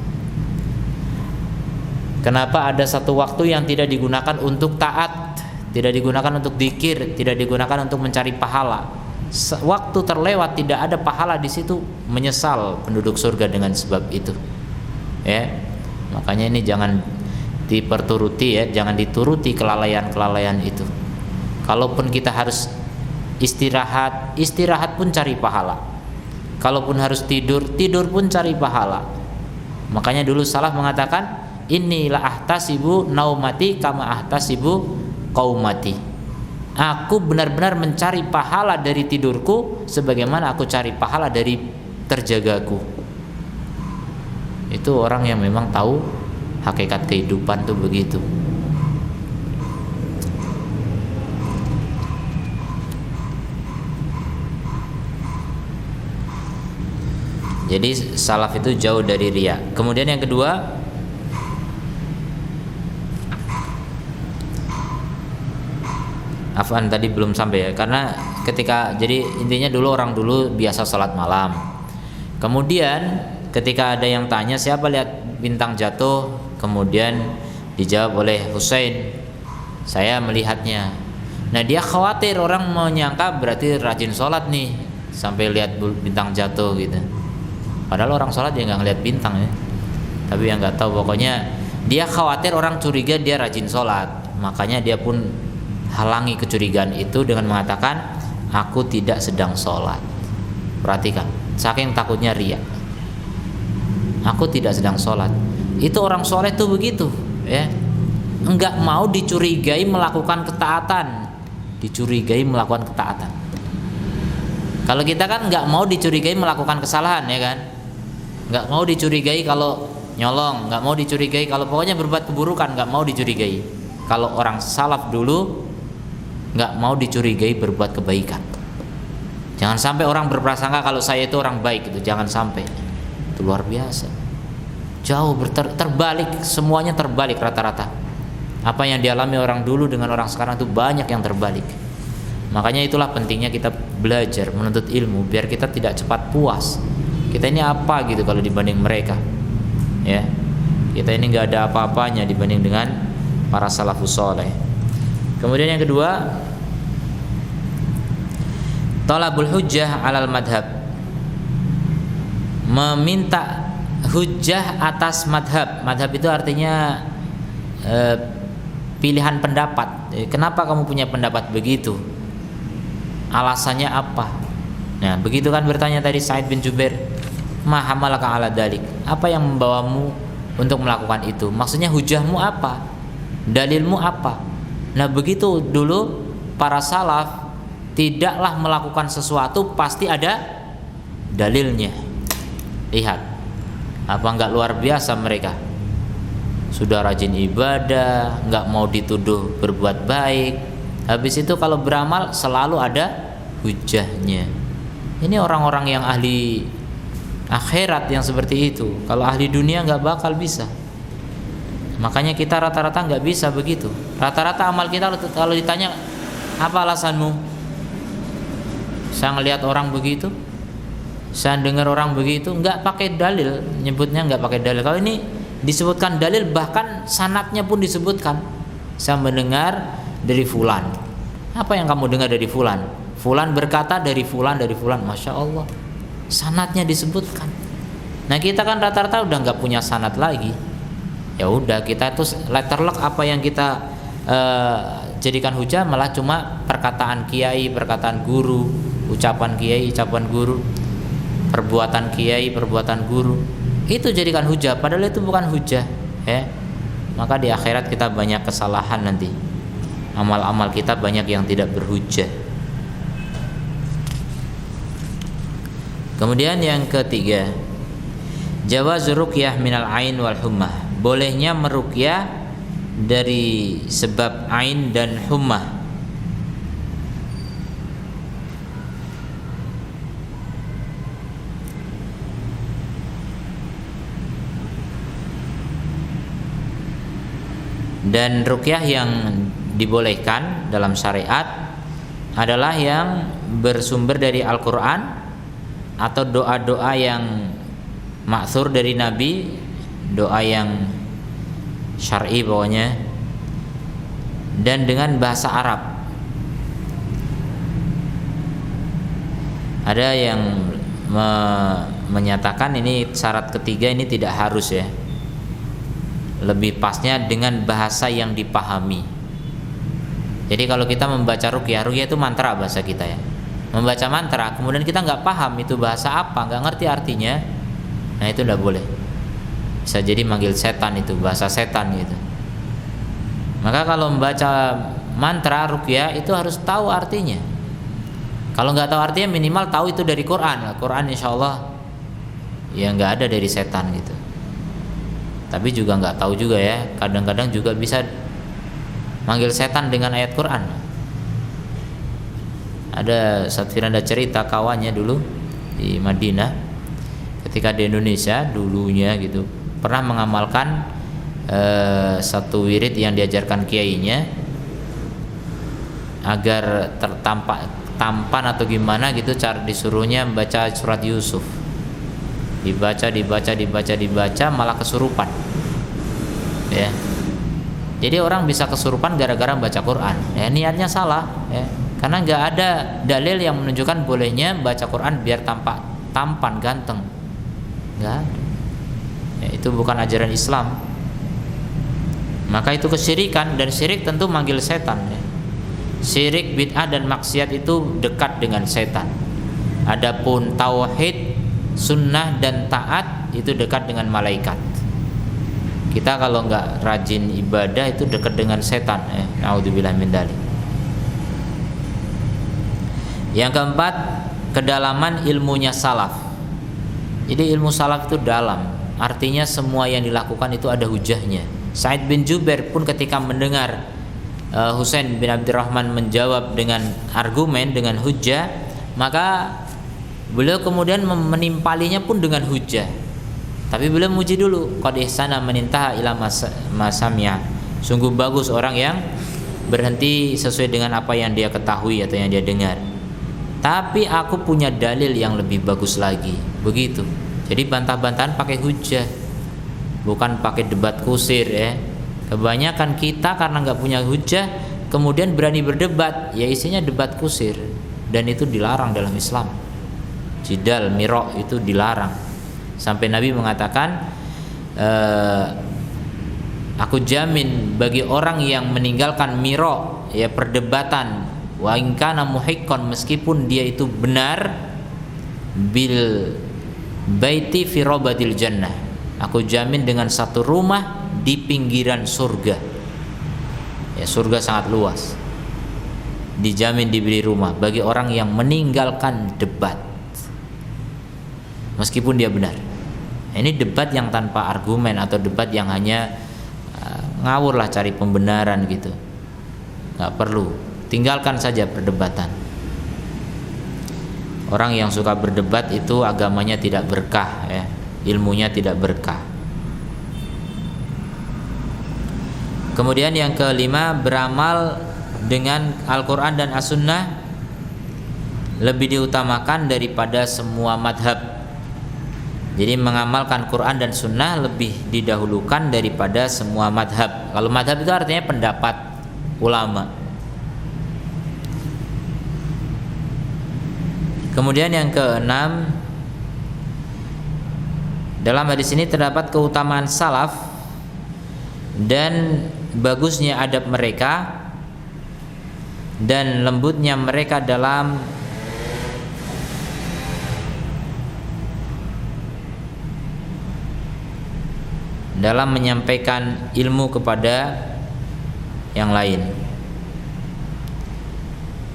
Kenapa ada satu waktu yang tidak digunakan untuk taat, tidak digunakan untuk dzikir, tidak digunakan untuk mencari pahala? Waktu terlewat tidak ada pahala di situ, menyesal penduduk surga dengan sebab itu. Ya. Makanya ini jangan diperturuti ya, jangan dituruti kelalaian-kelalaian itu. Kalaupun kita harus istirahat, istirahat pun cari pahala. Kalaupun harus tidur, tidur pun cari pahala. Makanya dulu salaf mengatakan, inni la ahtasibu naumati kama ahtasibu qaumati. Aku benar-benar mencari pahala dari tidurku sebagaimana aku cari pahala dari terjagaku. Itu orang yang memang tahu hakikat kehidupan tuh begitu. Jadi salaf itu jauh dari riya. Kemudian yang kedua, afwan tadi belum sampai ya, karena ketika jadi intinya dulu orang dulu biasa sholat malam. Kemudian ketika ada yang tanya siapa lihat bintang jatuh, kemudian dijawab oleh Husain, saya melihatnya. Nah dia khawatir orang menyangka berarti rajin sholat nih sampai lihat bintang jatuh gitu. Padahal orang sholat ya nggak ngeliat bintang ya, tapi yang nggak tahu pokoknya dia khawatir orang curiga dia rajin sholat, makanya dia pun halangi kecurigaan itu dengan mengatakan aku tidak sedang sholat. Perhatikan, saking takutnya riya, aku tidak sedang sholat. Itu orang soleh tuh begitu ya, nggak mau dicurigai melakukan ketaatan, dicurigai melakukan ketaatan. Kalau kita kan nggak mau dicurigai melakukan kesalahan ya kan, nggak mau dicurigai kalau nyolong, nggak mau dicurigai kalau pokoknya berbuat keburukan, nggak mau dicurigai. Kalau orang salaf dulu nggak mau dicurigai berbuat kebaikan. Jangan sampai orang berprasangka kalau saya itu orang baik itu, jangan sampai. Itu luar biasa. Jauh terbalik, semuanya terbalik rata-rata. Apa yang dialami orang dulu dengan orang sekarang itu banyak yang terbalik. Makanya itulah pentingnya kita belajar menuntut ilmu biar kita tidak cepat puas. Kita ini apa gitu kalau dibanding mereka, ya. Kita ini nggak ada apa-apanya dibanding dengan para salafus saleh. Kemudian yang kedua, talabul hujjah alal madhab, meminta hujjah atas madhab. Madhab itu artinya pilihan pendapat. Kenapa kamu punya pendapat begitu? Alasannya apa? Nah, begitu kan bertanya tadi Sa'id bin Jubair, ma hamalaka ala dalik? Apa yang membawamu untuk melakukan itu? Maksudnya hujahmu apa? Dalilmu apa? Nah, begitu dulu para salaf tidaklah melakukan sesuatu pasti ada dalilnya. Lihat, apa enggak luar biasa mereka? Sudah rajin ibadah, enggak mau dituduh berbuat baik. Habis itu kalau beramal selalu ada hujahnya. Ini orang-orang yang ahli akhirat yang seperti itu. Kalau ahli dunia nggak bakal bisa. Makanya kita rata-rata nggak bisa begitu. Rata-rata amal kita kalau ditanya apa alasanmu, saya ngelihat orang begitu, saya dengar orang begitu, nggak pakai dalil, nyebutnya nggak pakai dalil. Kalau ini disebutkan dalil, bahkan sanadnya pun disebutkan. Saya mendengar dari fulan. Apa yang kamu dengar dari fulan? Fulan berkata dari fulan, Masya Allah, sanadnya disebutkan. Nah kita kan rata-rata udah nggak punya sanad lagi. Ya udah kita tuh letterlock apa yang kita jadikan hujah malah cuma perkataan kiai, perkataan guru, ucapan kiai, ucapan guru, perbuatan kiai, perbuatan guru. Itu jadikan hujah, padahal itu bukan hujah, ya. Maka di akhirat kita banyak kesalahan nanti. Amal-amal kita banyak yang tidak berhujah. Kemudian yang ketiga, jawaz ruqyah minal ain wal hummah. Bolehnya meruqyah dari sebab ain dan hummah. Dan ruqyah yang dibolehkan dalam syariat adalah yang bersumber dari Al-Quran atau doa-doa yang ma'thur dari Nabi, doa yang syar'i pokoknya, dan dengan bahasa Arab. Ada yang menyatakan ini syarat ketiga ini tidak harus ya, lebih pasnya dengan bahasa yang dipahami. Jadi kalau kita membaca ruqyah itu mantra bahasa kita ya, membaca mantra kemudian kita nggak paham itu bahasa apa, nggak ngerti artinya, nah itu tidak boleh, bisa jadi manggil setan, itu bahasa setan gitu. Maka kalau membaca mantra ruqyah itu harus tahu artinya. Kalau nggak tahu artinya minimal tahu itu dari Quran. Quran insya Allah ya nggak ada dari setan gitu. Tapi juga nggak tahu juga ya, kadang-kadang juga bisa manggil setan dengan ayat Quran. Ada Ustaz Firanda cerita kawannya dulu di Madinah, ketika di Indonesia dulunya gitu pernah mengamalkan satu wirid yang diajarkan kiainya agar tampan atau gimana gitu, cara disuruhnya membaca surat Yusuf, dibaca malah kesurupan ya. Jadi orang bisa kesurupan gara-gara baca Quran ya, niatnya salah ya, karena nggak ada dalil yang menunjukkan bolehnya baca Quran biar tampan ganteng, nggak ada ya, itu bukan ajaran Islam. Maka itu kesyirikan, dan syirik tentu manggil setan ya. Syirik, bid'ah dan maksiat itu dekat dengan setan. Adapun tauhid, sunnah dan taat itu dekat dengan malaikat. Kita kalau nggak rajin ibadah itu dekat dengan setan. Naudzubillah min dzalik. Yang keempat, kedalaman ilmunya salaf. Jadi ilmu salaf itu dalam, artinya semua yang dilakukan itu ada hujahnya. Sa'id bin Jubair pun ketika mendengar Husain bin Abdurrahman menjawab dengan argumen, dengan hujah, maka beliau kemudian menimpalinya pun dengan hujah. Tapi beliau muji dulu, qad ihsana menintaha ila masami'a. Sungguh bagus orang yang berhenti sesuai dengan apa yang dia ketahui atau yang dia dengar. Tapi aku punya dalil yang lebih bagus lagi. Begitu. Jadi bantah-bantahan pakai hujah, bukan pakai debat kusir ya. Kebanyakan kita karena nggak punya hujah kemudian berani berdebat, ya isinya debat kusir, dan itu dilarang dalam Islam. Jidal, miro itu dilarang. Sampai Nabi mengatakan, aku jamin bagi orang yang meninggalkan miro ya, perdebatan, wa in kana muhiqqan, meskipun dia itu benar, bil baiti fi rabadil jannah, aku jamin dengan satu rumah di pinggiran surga ya, surga sangat luas, dijamin diberi rumah bagi orang yang meninggalkan debat meskipun dia benar. Ini debat yang tanpa argumen atau debat yang hanya ngawur lah, cari pembenaran gitu, nggak perlu, tinggalkan saja perdebatan. Orang yang suka berdebat itu agamanya tidak berkah ya, ilmunya tidak berkah. Kemudian yang kelima, beramal dengan Al-Quran dan As-Sunnah lebih diutamakan daripada semua madhab. Jadi mengamalkan Quran dan Sunnah lebih didahulukan daripada semua madhab. Kalau madhab itu artinya pendapat ulama. Kemudian yang keenam, dalam hadis ini terdapat keutamaan salaf dan bagusnya adab mereka dan lembutnya mereka dalam menyampaikan ilmu kepada yang lain.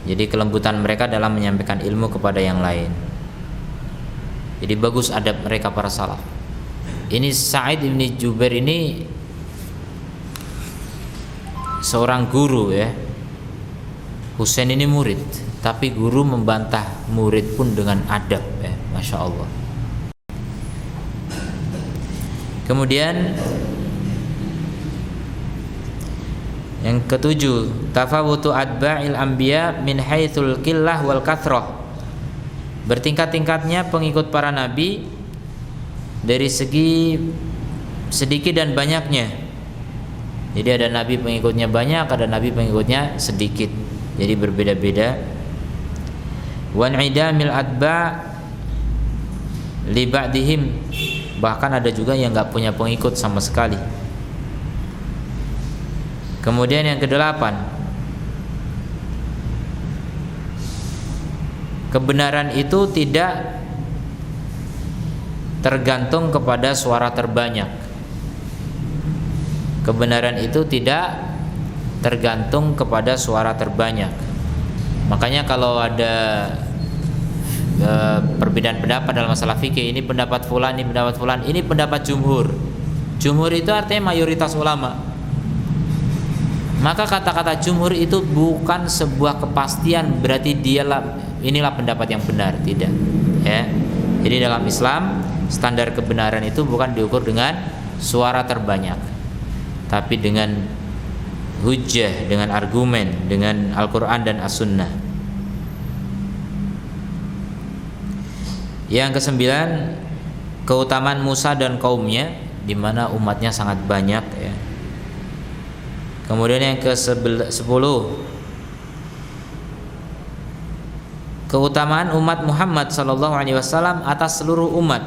Jadi kelembutan mereka dalam menyampaikan ilmu kepada yang lain. Jadi bagus adab mereka para salaf. Ini Sa'id bin Jubair ini seorang guru ya. Husain ini murid, tapi guru membantah murid pun dengan adab ya, Masya Allah. Kemudian Yang ketujuh, tafawutu atba'il anbiya min haitsul qillah wal kathrah. Bertingkat-tingkatnya pengikut para nabi dari segi sedikit dan banyaknya. Jadi ada nabi pengikutnya banyak, ada nabi pengikutnya sedikit. Jadi berbeda-beda. Wa idamil atba' li ba'dihim. Bahkan ada juga yang enggak punya pengikut sama sekali. Kemudian yang kedelapan, kebenaran itu tidak tergantung kepada suara terbanyak. Kebenaran itu tidak tergantung kepada suara terbanyak. Makanya kalau ada perbedaan pendapat dalam masalah fikih, ini pendapat fulan, ini pendapat fulan, ini pendapat jumhur. Jumhur itu artinya mayoritas ulama. Maka kata-kata jumhur itu bukan sebuah kepastian berarti inilah pendapat yang benar, tidak. Ya. Jadi dalam Islam standar kebenaran itu bukan diukur dengan suara terbanyak, tapi dengan hujjah, dengan argumen, dengan Al-Quran dan As-Sunnah. Yang kesembilan, keutamaan Musa dan kaumnya, di mana umatnya sangat banyak, ya. Kemudian yang ke-10, keutamaan umat Muhammad sallallahu alaihi wasallam atas seluruh umat.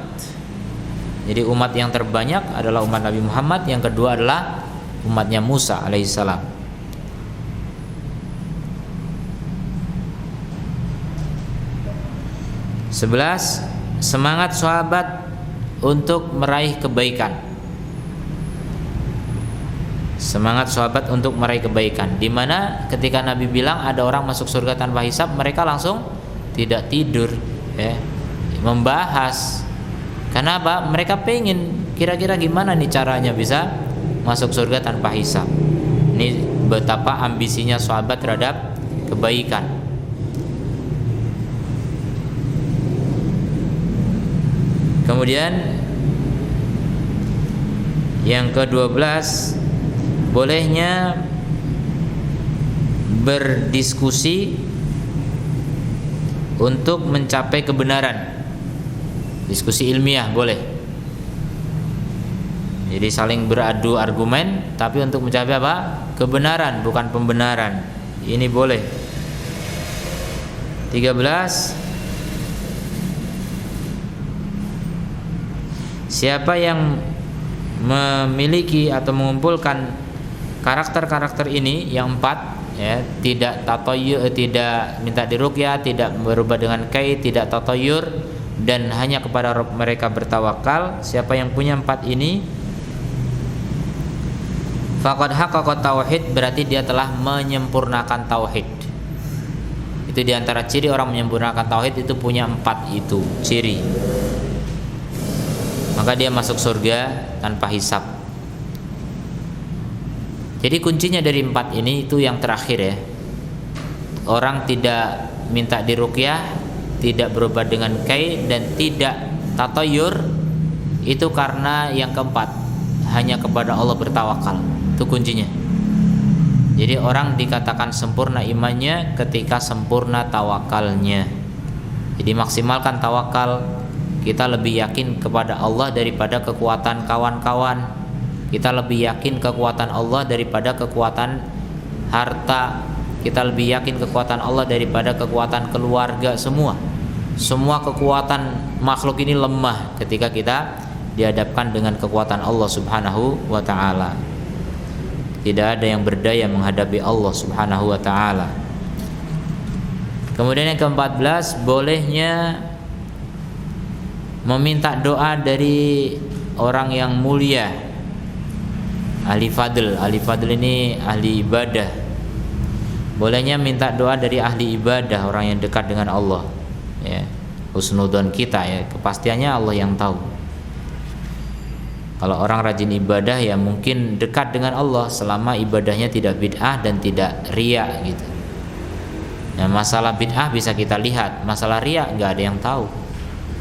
Jadi umat yang terbanyak adalah umat Nabi Muhammad, yang kedua adalah umatnya Musa alaihissalam. Sebelas, semangat sahabat untuk meraih kebaikan. Semangat sahabat untuk meraih kebaikan, di mana ketika Nabi bilang ada orang masuk surga tanpa hisab, mereka langsung tidak tidur, ya, membahas. Karena apa? Mereka pengen kira-kira gimana nih caranya bisa masuk surga tanpa hisab. Ini betapa ambisinya sahabat terhadap kebaikan. Kemudian yang ke-12, bolehnya berdiskusi untuk mencapai kebenaran. Diskusi ilmiah boleh. Jadi saling beradu argumen, tapi untuk mencapai apa? Kebenaran, bukan pembenaran. Ini boleh. 13, siapa yang memiliki atau mengumpulkan karakter-karakter ini yang 4, ya, tidak tatoyur, tidak minta diruqyah, tidak berubah dengan kai, tidak tatoyur, dan hanya kepada Rabb mereka bertawakal. Siapa yang punya 4 ini, faqad haqqaqa tauhid, berarti dia telah menyempurnakan tauhid. Itu diantara ciri orang menyempurnakan tauhid, itu punya 4 itu ciri. Maka dia masuk surga tanpa hisab. Jadi kuncinya dari 4 ini itu yang terakhir, ya. Orang tidak minta diruqyah, tidak berubah dengan kai, dan tidak tatoyur, itu karena yang keempat, hanya kepada Allah bertawakal. Itu kuncinya. Jadi orang dikatakan sempurna imannya ketika sempurna tawakalnya. Jadi maksimalkan tawakal. Kita lebih yakin kepada Allah daripada kekuatan kawan-kawan. Kita lebih yakin kekuatan Allah daripada kekuatan harta. Kita lebih yakin kekuatan Allah daripada kekuatan keluarga. Semua kekuatan makhluk ini lemah ketika kita dihadapkan dengan kekuatan Allah subhanahu wa ta'ala. Tidak ada yang berdaya menghadapi Allah subhanahu wa ta'ala. Kemudian yang ke-14, bolehnya meminta doa dari orang yang mulia, ahli fadl. Ahli fadl ini ahli ibadah. Bolehnya minta doa dari ahli ibadah, orang yang dekat dengan Allah, ya. Husnudzon kita, ya, kepastiannya Allah yang tahu. Kalau orang rajin ibadah, ya mungkin dekat dengan Allah selama ibadahnya tidak bid'ah dan tidak riya, gitu. Nah, masalah bid'ah bisa kita lihat, masalah riya nggak ada yang tahu.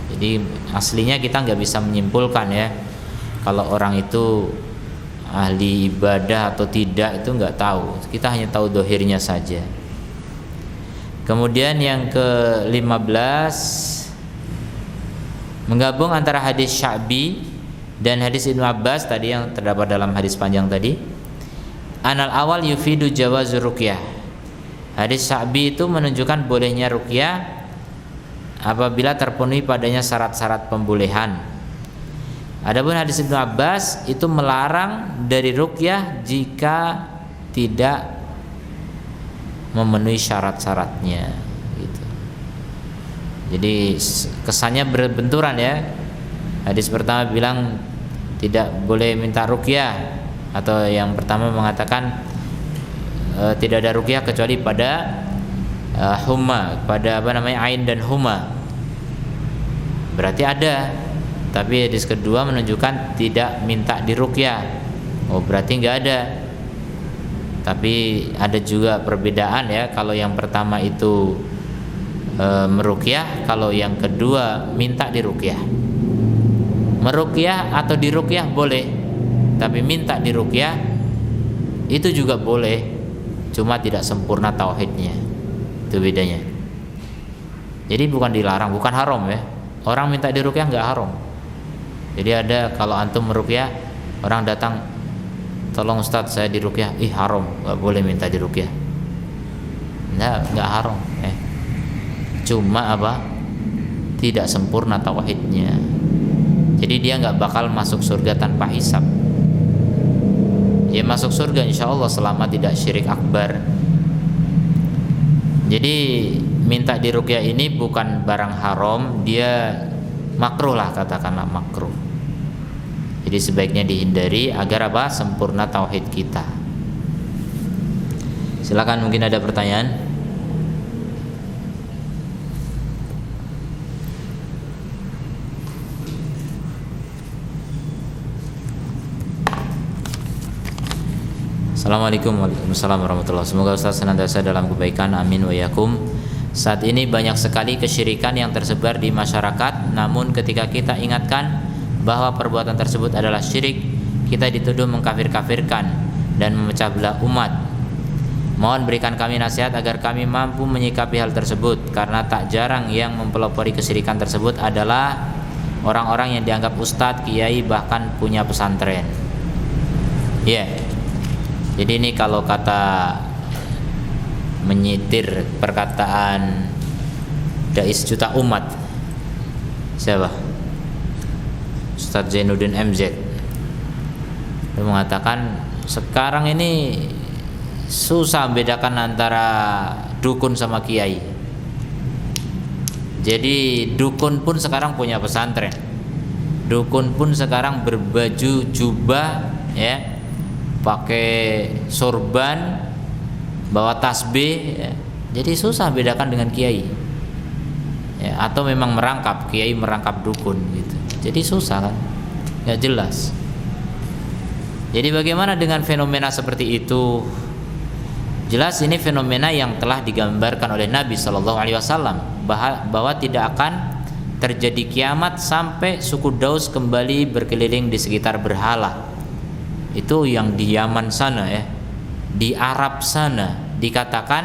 Jadi aslinya kita nggak bisa menyimpulkan, ya, kalau orang itu ahli ibadah atau tidak itu nggak tahu. Kita hanya tahu dohirnya saja. Kemudian yang ke-15, menggabung antara hadis Sya'bi dan hadis Ibnu Abbas tadi yang terdapat dalam hadis panjang tadi. Anal awal yufidu jawazur ruqyah. Hadis Sya'bi itu menunjukkan bolehnya ruqyah apabila terpenuhi padanya syarat-syarat pembolehan. Adapun hadis Ibnu Abbas itu melarang dari ruqyah jika tidak memenuhi syarat-syaratnya gitu. Jadi kesannya berbenturan ya. Hadis pertama bilang tidak boleh minta ruqyah, atau yang pertama mengatakan tidak ada ruqyah kecuali pada huma, pada ain dan huma. Berarti ada. Tapi hadis kedua menunjukkan tidak minta diruqyah. Oh, berarti enggak ada. Tapi ada juga perbedaan ya. Kalau yang pertama itu meruqyah, kalau yang kedua minta diruqyah. Meruqyah atau diruqyah boleh, tapi minta diruqyah itu juga boleh, cuma tidak sempurna tauhidnya. Itu bedanya. Jadi bukan dilarang, bukan haram ya. Orang minta diruqyah enggak haram. Jadi ada kalau antum meruqyah, orang datang, tolong Ustadz saya diruqyah, haram, nggak boleh minta diruqyah. Nggak haram. Cuma apa? Tidak sempurna tauhidnya. Jadi dia nggak bakal masuk surga tanpa hisab. Dia masuk surga insya Allah selama tidak syirik akbar. Jadi minta diruqyah ini bukan barang haram, dia makruh lah, katakanlah makruh. Jadi sebaiknya dihindari agar apa? Sempurna tauhid kita. Silakan, mungkin ada pertanyaan. Assalamualaikum warahmatullahi wabarakatuh. Semoga Ustaz senantiasa dalam kebaikan, amin wa yakum. Saat ini banyak sekali kesyirikan yang tersebar di masyarakat, namun ketika kita ingatkan bahwa perbuatan tersebut adalah syirik, kita dituduh mengkafir-kafirkan dan memecah belah umat. Mohon berikan kami nasihat agar kami mampu menyikapi hal tersebut, karena tak jarang yang mempelopori kesyirikan tersebut adalah orang-orang yang dianggap ustadz, kiai, bahkan punya pesantren. Jadi ini kalau kata menyitir perkataan dai sejuta umat, siapa? Ustadz Zainuddin MZ. Dia mengatakan sekarang ini susah bedakan antara dukun sama kiai. Jadi dukun pun sekarang punya pesantren. Dukun pun sekarang berbaju jubah ya, pakai sorban, bawa tasbih ya. Jadi susah bedakan dengan kiai ya, atau memang merangkap, kiai merangkap dukun gitu. Jadi susah kan, nggak jelas. Jadi bagaimana dengan fenomena seperti itu? Jelas ini fenomena yang telah digambarkan oleh Nabi SAW, bahwa tidak akan terjadi kiamat sampai suku Daus kembali berkeliling di sekitar berhala. Itu yang di Yaman sana ya, di Arab sana dikatakan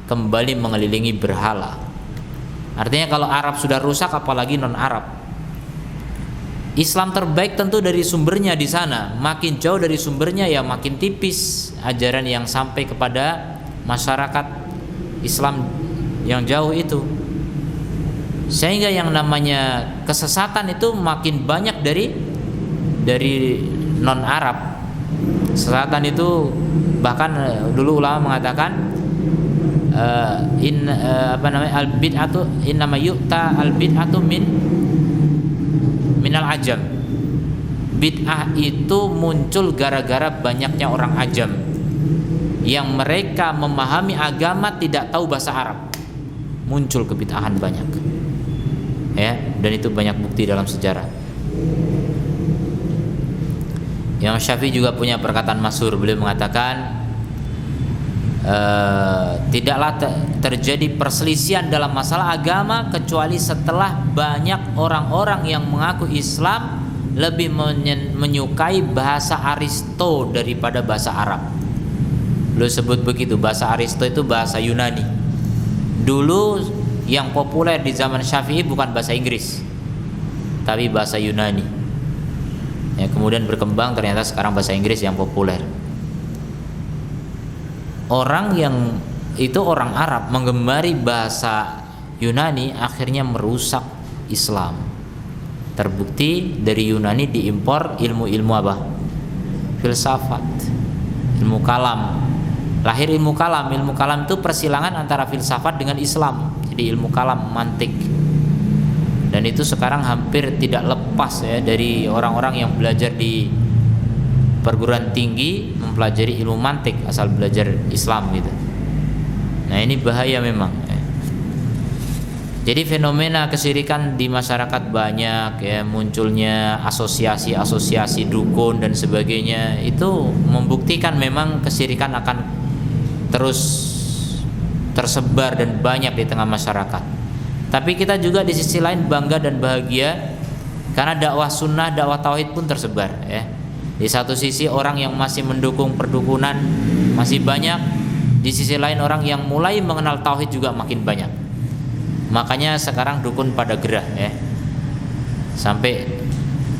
kembali mengelilingi berhala. Artinya kalau Arab sudah rusak, apalagi non Arab. Islam terbaik tentu dari sumbernya di sana. Makin jauh dari sumbernya ya makin tipis ajaran yang sampai kepada masyarakat Islam yang jauh itu. Sehingga yang namanya kesesatan itu makin banyak dari non Arab. Kesesatan itu bahkan dulu ulama mengatakan al bid'atu innama yu'ta al bid'atu minal ajam. Bid'ah itu muncul gara-gara banyaknya orang ajam yang mereka memahami agama tidak tahu bahasa Arab. Muncul kebid'ahan banyak ya, dan itu banyak bukti dalam sejarah. Imam Syafi'i juga punya perkataan masyhur. Beliau mengatakan tidaklah terjadi perselisihan dalam masalah agama kecuali setelah banyak orang-orang yang mengaku Islam lebih menyukai bahasa Aristo daripada bahasa Arab. Beliau sebut begitu, bahasa Aristo itu bahasa Yunani. Dulu yang populer di zaman Syafi'i bukan bahasa Inggris, tapi bahasa Yunani. Ya, kemudian berkembang ternyata sekarang bahasa Inggris yang populer. Orang yang itu orang Arab menggemari bahasa Yunani akhirnya merusak Islam. Terbukti dari Yunani diimpor ilmu-ilmu apa? Filsafat, ilmu kalam. Lahir ilmu kalam. Ilmu kalam itu persilangan antara filsafat dengan Islam. Jadi ilmu kalam, mantik. Dan itu sekarang hampir tidak lepas ya dari orang-orang yang belajar di perguruan tinggi mempelajari ilmu mantik asal belajar Islam gitu. Nah, ini bahaya memang. Jadi fenomena kesyirikan di masyarakat banyak ya, munculnya asosiasi-asosiasi dukun dan sebagainya, itu membuktikan memang kesyirikan akan terus tersebar dan banyak di tengah masyarakat. Tapi kita juga di sisi lain bangga dan bahagia karena dakwah sunnah, dakwah tauhid pun tersebar ya. Di satu sisi orang yang masih mendukung perdukunan masih banyak, di sisi lain orang yang mulai mengenal tauhid juga makin banyak. Makanya sekarang dukun pada gerah ya. Sampai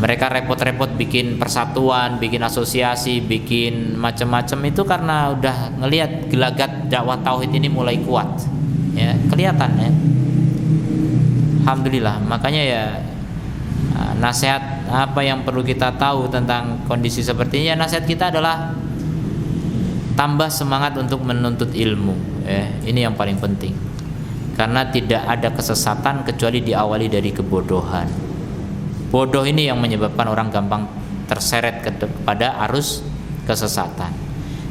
mereka repot-repot bikin persatuan, bikin asosiasi, bikin macam-macam itu karena udah ngelihat gelagat dakwah tauhid ini mulai kuat. Ya, kelihatan ya. Alhamdulillah. Makanya ya, nasihat apa yang perlu kita tahu tentang kondisi seperti ini, ya nasihat kita adalah tambah semangat untuk menuntut ilmu ya. Ini yang paling penting, karena tidak ada kesesatan kecuali diawali dari kebodohan. Bodoh ini yang menyebabkan orang gampang terseret kepada arus kesesatan.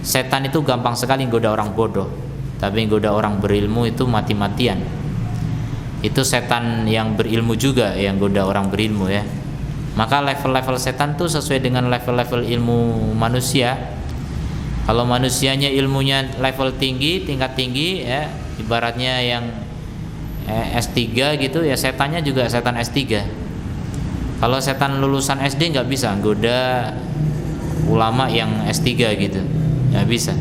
Setan itu gampang sekali goda orang bodoh, tapi goda orang berilmu itu mati-matian. Itu setan yang berilmu juga yang goda orang berilmu ya. Maka level-level setan tuh sesuai dengan level-level ilmu manusia. Kalau manusianya ilmunya level tinggi, tingkat tinggi ya, ibaratnya yang S3 gitu ya, setannya juga setan S3. Kalau setan lulusan SD nggak bisa goda ulama yang S3 gitu, nggak bisa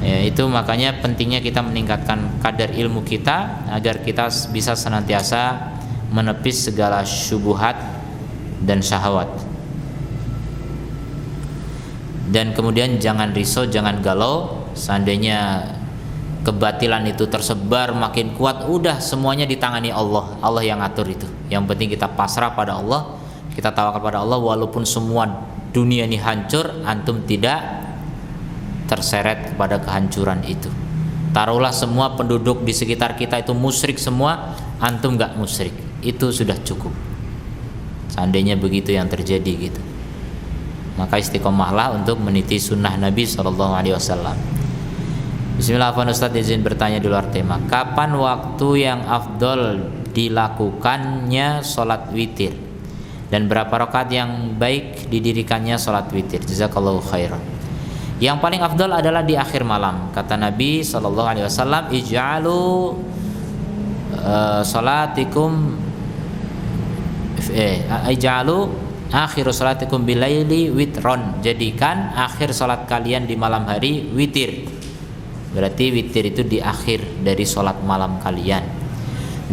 ya. Itu makanya pentingnya kita meningkatkan kadar ilmu kita agar kita bisa senantiasa menepis segala syubhat dan syahwat. Dan kemudian jangan risau, jangan galau. Seandainya kebatilan itu tersebar makin kuat, udah semuanya ditangani Allah. Allah yang atur itu. Yang penting kita pasrah pada Allah, kita tawakal pada Allah. Walaupun semua dunia ini hancur, antum tidak terseret kepada kehancuran itu. Taruhlah semua penduduk di sekitar kita itu musyrik semua, antum gak musyrik, itu sudah cukup. Seandainya begitu yang terjadi gitu, maka istiqomahlah untuk meniti sunnah Nabi SAW. Bismillahirrahmanirrahim. Ustaz izin bertanya di luar tema. Kapan waktu yang afdol dilakukannya sholat witir, dan berapa rakaat yang baik didirikannya sholat witir? Jazakallahu khairan. Yang paling afdol adalah di akhir malam. Kata Nabi SAW, ij'alu salatikum ij'alu akhiru salatikum bilaili witron. Jadikan akhir salat kalian di malam hari witir. Berarti witir itu di akhir dari salat malam kalian.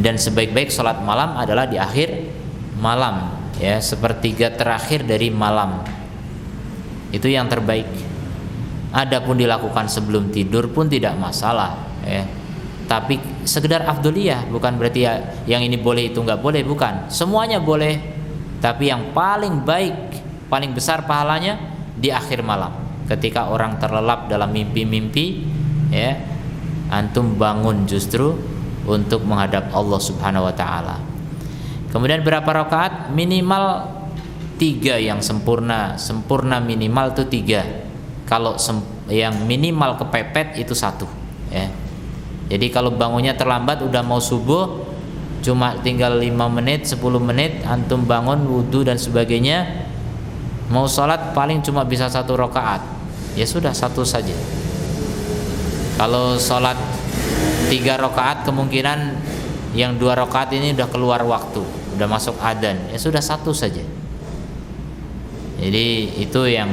Dan sebaik-baik salat malam adalah di akhir malam ya, sepertiga terakhir dari malam. Itu yang terbaik. Adapun dilakukan sebelum tidur pun tidak masalah ya. Tapi sekedar afdoliyah, bukan berarti ya yang ini boleh itu nggak boleh, bukan. Semuanya boleh, tapi yang paling baik, paling besar pahalanya di akhir malam. Ketika orang terlelap dalam mimpi-mimpi, ya, antum bangun justru untuk menghadap Allah Subhanahu Wa Taala. Kemudian berapa rakaat? Minimal 3 yang sempurna. Sempurna minimal itu 3. Kalau yang minimal kepepet itu 1, ya. Jadi kalau bangunnya terlambat, udah mau subuh, cuma tinggal 5 menit, 10 menit, antum bangun, wudhu dan sebagainya, mau sholat paling cuma bisa 1 rakaat, ya sudah 1 saja. Kalau sholat 3 rakaat, kemungkinan yang 2 rakaat ini udah keluar waktu, udah masuk adzan, ya sudah 1 saja. Jadi itu yang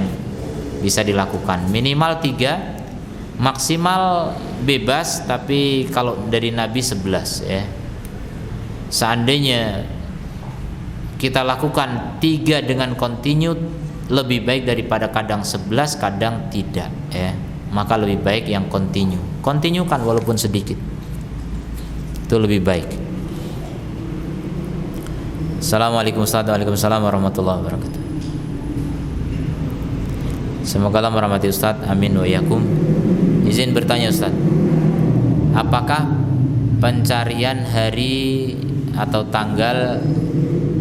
bisa dilakukan. Minimal 3, maksimal bebas, tapi kalau dari Nabi 11 ya. Seandainya kita lakukan 3 dengan kontinu, lebih baik daripada kadang 11 kadang tidak ya. Maka lebih baik yang kontinu. Kontinukan walaupun sedikit. Itu lebih baik. Assalamualaikum warahmatullahi wabarakatuh. Semoga Allah merahmati Ustaz. Amin wa yakum. Izin bertanya Ustaz, apakah pencarian hari atau tanggal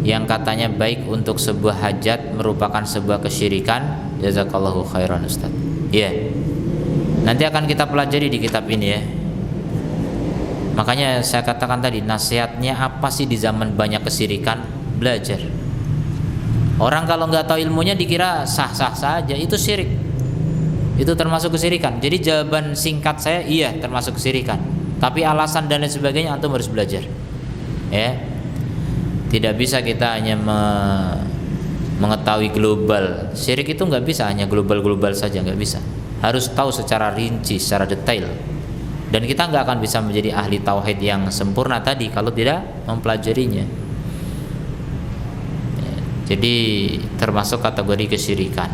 yang katanya baik untuk sebuah hajat merupakan sebuah kesyirikan? Jazakallahu khairan Ustaz. Iya. Nanti akan kita pelajari di kitab ini ya. Makanya saya katakan tadi, nasihatnya apa sih di zaman banyak kesyirikan? Belajar. Orang kalau nggak tahu ilmunya dikira sah-sah saja, itu syirik. Itu termasuk kesyirikan. Jadi jawaban singkat saya, iya termasuk kesyirikan. Tapi alasan dan lain sebagainya antum harus belajar. Ya. Tidak bisa kita hanya mengetahui global. Syirik itu nggak bisa hanya global-global saja, nggak bisa. Harus tahu secara rinci, secara detail. Dan kita nggak akan bisa menjadi ahli tauhid yang sempurna tadi kalau tidak mempelajarinya. Jadi termasuk kategori kesyirikan.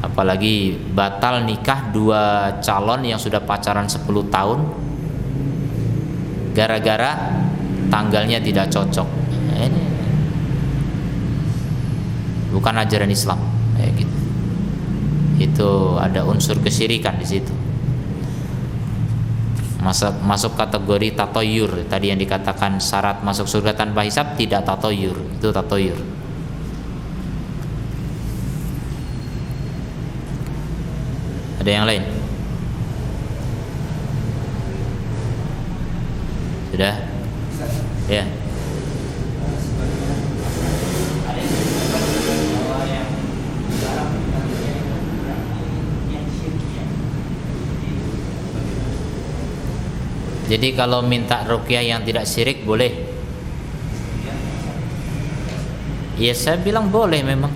Apalagi batal nikah 2 calon yang sudah pacaran 10 tahun gara-gara tanggalnya tidak cocok. Ini bukan ajaran Islam kayak gitu. Itu ada unsur kesyirikan di situ. Masuk kategori tatoyur. Tadi yang dikatakan syarat masuk surga tanpa hisab, tidak tatoyur. Itu tatoyur. Ada yang lain? Sudah? Ya. Jadi kalau minta ruqyah yang tidak syirik boleh? Ya saya bilang boleh memang.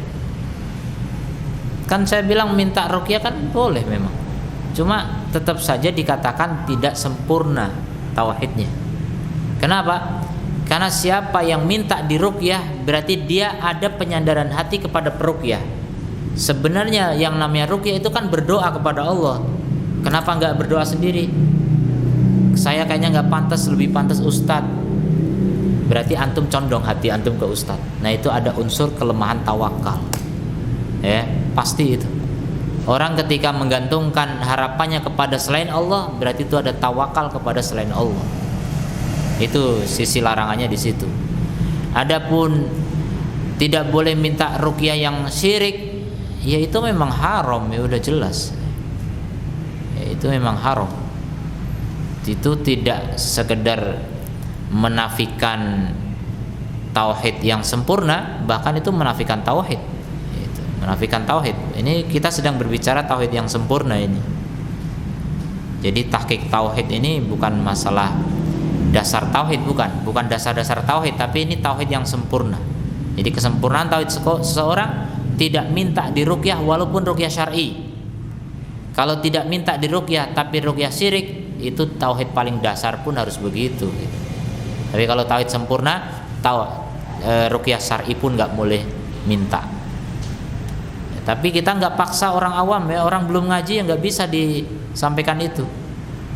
Kan saya bilang minta ruqyah kan boleh memang. Cuma tetap saja dikatakan tidak sempurna tauhidnya. Kenapa? Karena siapa yang minta diruqyah berarti dia ada penyandaran hati kepada peruqyah. Sebenarnya yang namanya ruqyah itu kan berdoa kepada Allah. Kenapa enggak berdoa sendiri? Saya kayaknya nggak pantas, lebih pantas ustadz. Berarti antum condong hati antum ke ustadz. Nah itu ada unsur kelemahan tawakal. Ya pasti itu. Orang ketika menggantungkan harapannya kepada selain Allah, berarti itu ada tawakal kepada selain Allah. Itu sisi larangannya di situ. Adapun tidak boleh minta ruqyah yang syirik, ya itu memang haram, ya udah jelas. Ya, itu memang haram. Itu tidak sekedar menafikan tauhid yang sempurna, bahkan itu menafikan tauhid. Itu, menafikan tauhid. Ini kita sedang berbicara tauhid yang sempurna ini. Jadi tahqiq tauhid ini bukan masalah dasar tauhid, bukan dasar-dasar tauhid, tapi ini tauhid yang sempurna. Jadi kesempurnaan tauhid seseorang tidak minta diruqyah walaupun ruqyah syar'i. Kalau tidak minta diruqyah tapi ruqyah syirik, itu tauhid paling dasar pun harus begitu gitu. Tapi kalau tauhid sempurna, ruqyah syar'i pun nggak boleh minta. Ya, tapi kita nggak paksa orang awam ya, orang belum ngaji yang nggak bisa disampaikan itu.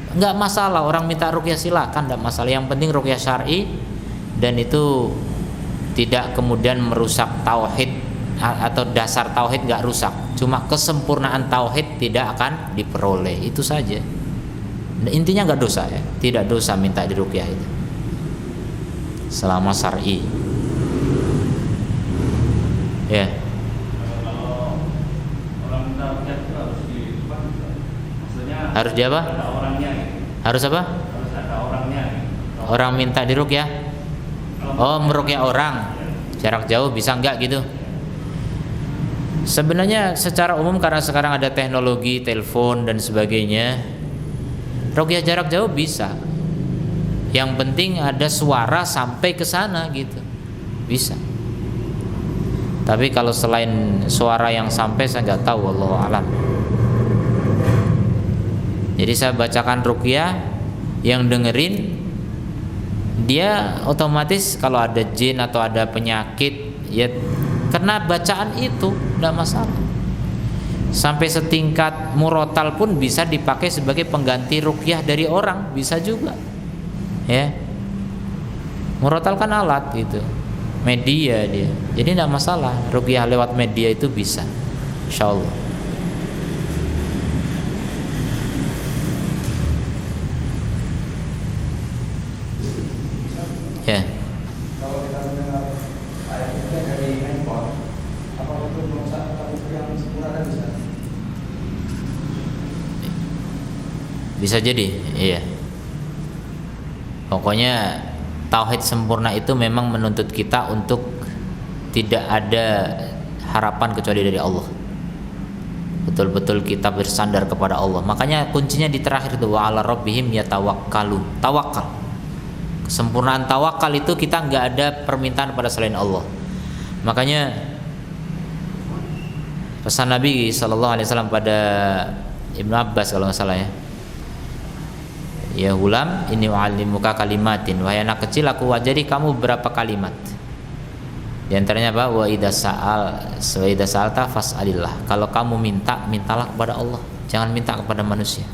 Nggak masalah orang minta ruqyah, silakan, nggak masalah. Yang penting ruqyah syar'i dan itu tidak kemudian merusak tauhid atau dasar tauhid nggak rusak. Cuma kesempurnaan tauhid tidak akan diperoleh, itu saja. Intinya nggak dosa ya, tidak dosa minta diruqyah itu selama syar'i. Ya. Kalau orang minta ruqyah itu harus maksudnya harus di apa? Ada orangnya. Harus apa? Harus ada orangnya. Orang minta diruqyah. Oh, meruqyah orang. Jarak jauh bisa enggak gitu? Sebenarnya secara umum karena sekarang ada teknologi telepon dan sebagainya, ruqyah jarak jauh bisa. Yang penting ada suara sampai ke sana gitu. Bisa. Tapi kalau selain suara yang sampai saya nggak tahu, wallahu alam. Jadi saya bacakan ruqyah, yang dengerin dia otomatis kalau ada jin atau ada penyakit ya karena bacaan itu tidak masalah. Sampai setingkat murotal pun bisa dipakai sebagai pengganti ruqyah dari orang, bisa juga. Ya. Murotal kan alat gitu, media dia. Jadi tidak masalah, ruqyah lewat media itu bisa. Insyaallah. Ya. Kalau kita mendengar ayat itu dari handphone, apa itu merusak yang sempurna dan bisa? Bisa jadi, iya. Pokoknya tauhid sempurna itu memang menuntut kita untuk tidak ada harapan kecuali dari Allah. Betul-betul kita bersandar kepada Allah. Makanya kuncinya di terakhir itu wa 'ala rabbihim yatawakkalun. Tawakal. Kesempurnaan tawakal itu kita nggak ada permintaan pada selain Allah. Makanya pesan Nabi SAW pada Ibnu Abbas kalau nggak salah ya. Ya hulam, ini wa'allimuka kalimatin. Wahai anak kecil, aku ajari kamu berapa kalimat. Di antaranya apa? Wa idza sa'alta fas'alillah. Kalau kamu minta, mintalah kepada Allah. Jangan minta kepada manusia.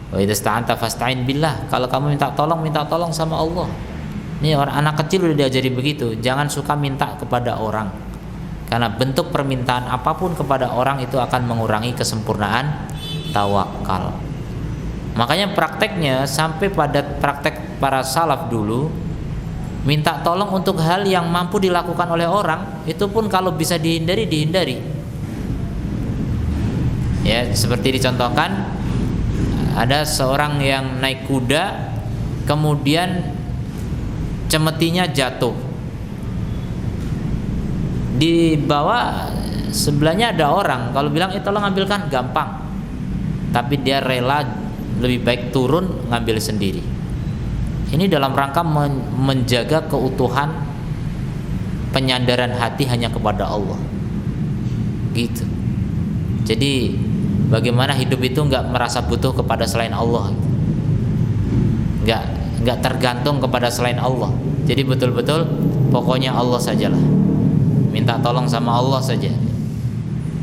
Wa idza sta'anta fasta'in billah. Kalau kamu minta tolong sama Allah. Ini orang anak kecil udah diajari begitu. Jangan suka minta kepada orang. Karena bentuk permintaan apapun kepada orang itu akan mengurangi kesempurnaan tawakal. Makanya prakteknya sampai pada praktek para salaf dulu, minta tolong untuk hal yang mampu dilakukan oleh orang, itu pun kalau bisa dihindari. Ya, seperti dicontohkan ada seorang yang naik kuda, kemudian cemetinya jatuh. Di bawah sebelahnya ada orang, kalau bilang tolong ambilkan, gampang. Tapi dia rela lebih baik turun ngambil sendiri. Ini dalam rangka menjaga keutuhan penyandaran hati hanya kepada Allah. Gitu. Jadi bagaimana hidup itu nggak merasa butuh kepada selain Allah, nggak tergantung kepada selain Allah. Jadi betul-betul pokoknya Allah sajalah, minta tolong sama Allah saja.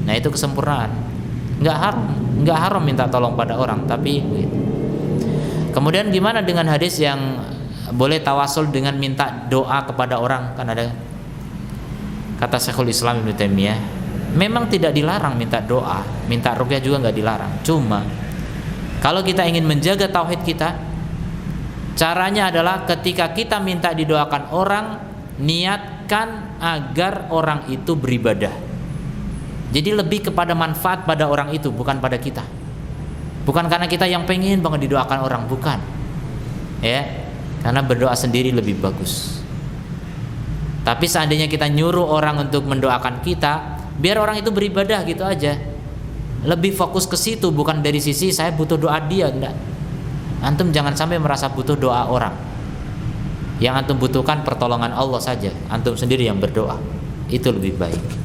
Nah itu kesempurnaan. Nggak haram minta tolong pada orang, tapi kemudian gimana dengan hadis yang boleh tawasul dengan minta doa kepada orang? Kan ada kata Syekhul Islam Ibnu Taimiyah, memang tidak dilarang minta doa, minta ruqyah juga nggak dilarang. Cuma kalau kita ingin menjaga tauhid kita, caranya adalah ketika kita minta didoakan orang, niatkan agar orang itu beribadah. Jadi lebih kepada manfaat pada orang itu, bukan pada kita. Bukan karena kita yang pengen banget didoakan orang, bukan. Ya, karena berdoa sendiri lebih bagus. Tapi seandainya kita nyuruh orang untuk mendoakan kita, biar orang itu beribadah gitu aja. Lebih fokus ke situ, bukan dari sisi saya butuh doa dia, enggak. Antum jangan sampai merasa butuh doa orang. Yang antum butuhkan pertolongan Allah saja, antum sendiri yang berdoa. Itu lebih baik.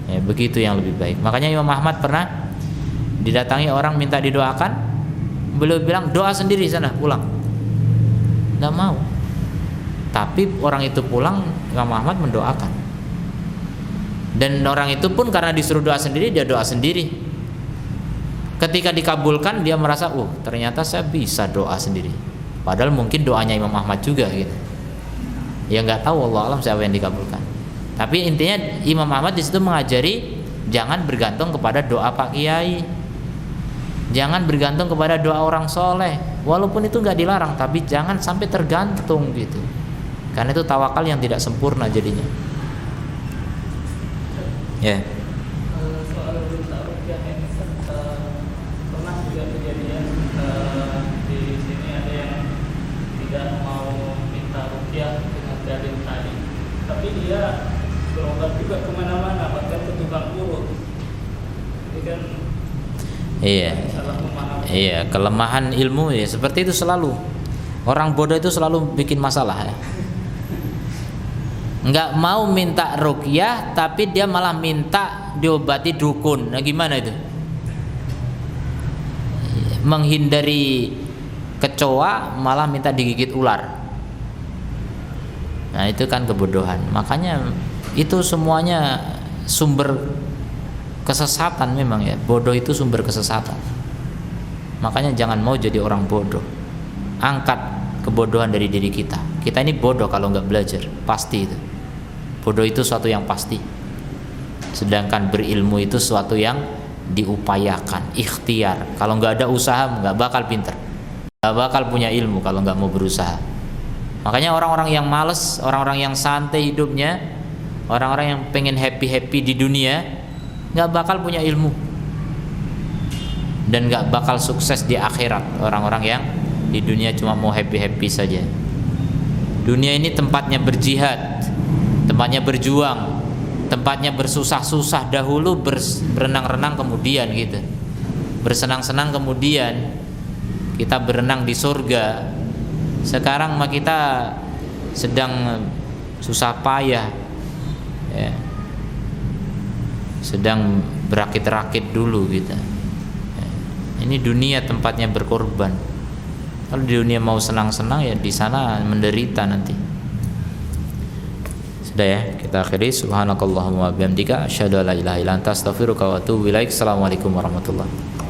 Ya, begitu yang lebih baik. Makanya Imam Ahmad pernah didatangi orang minta didoakan, beliau bilang doa sendiri sana, pulang. Nggak mau. Tapi orang itu pulang, Imam Ahmad mendoakan. Dan orang itu pun karena disuruh doa sendiri, dia doa sendiri. Ketika dikabulkan, dia merasa, ternyata saya bisa doa sendiri. Padahal mungkin doanya Imam Ahmad juga gitu. Ya nggak tahu, Allah alam siapa yang dikabulkan. Tapi intinya Imam Ahmad di situ mengajari jangan bergantung kepada doa Pak Kiai, jangan bergantung kepada doa orang soleh. Walaupun itu nggak dilarang, tapi jangan sampai tergantung gitu. Karena itu tawakal yang tidak sempurna jadinya. Ya. Soal minta ruqyah ini pernah juga kejadian di sini ada yang tidak mau minta ruqyah dengan dalil tadi, tapi dia berobat juga kemana-mana, bahkan ke tukang urut. Jadi kan salah memahami. Iya, kelemahan ilmu ya seperti itu selalu. Orang bodoh itu selalu bikin masalah ya. nggak mau minta ruqyah tapi dia malah minta diobati dukun. Nah gimana itu? Menghindari kecoa malah minta digigit ular. Nah itu kan kebodohan. Makanya itu semuanya sumber kesesatan memang ya. Bodoh itu sumber kesesatan. Makanya jangan mau jadi orang bodoh. Angkat kebodohan dari diri kita. Kita ini bodoh kalau nggak belajar, pasti itu. Bodoh itu suatu yang pasti. Sedangkan berilmu itu suatu yang diupayakan, ikhtiar. Kalau nggak ada usaha nggak bakal pinter, nggak bakal punya ilmu kalau nggak mau berusaha. Makanya orang-orang yang malas, orang-orang yang santai hidupnya, orang-orang yang pengen happy di dunia, nggak bakal punya ilmu dan nggak bakal sukses di akhirat. Orang-orang yang di dunia cuma mau happy saja. Dunia ini tempatnya berjihad, tempatnya berjuang, tempatnya bersusah-susah dahulu, berenang-renang kemudian gitu, bersenang-senang kemudian kita berenang di surga. Sekarang mah kita sedang susah payah ya, sedang berakit-rakit dulu gitu ya. Ini dunia tempatnya berkorban. Kalau di dunia mau senang-senang ya di sana menderita nanti. Sudah ya, kita akhiri. Subhanakallahumma wa bihamdika asyhadu an la ilaha illa anta astaghfiruka wa atubu ilaik. Assalamualaikum warahmatullahi wabarakatuh.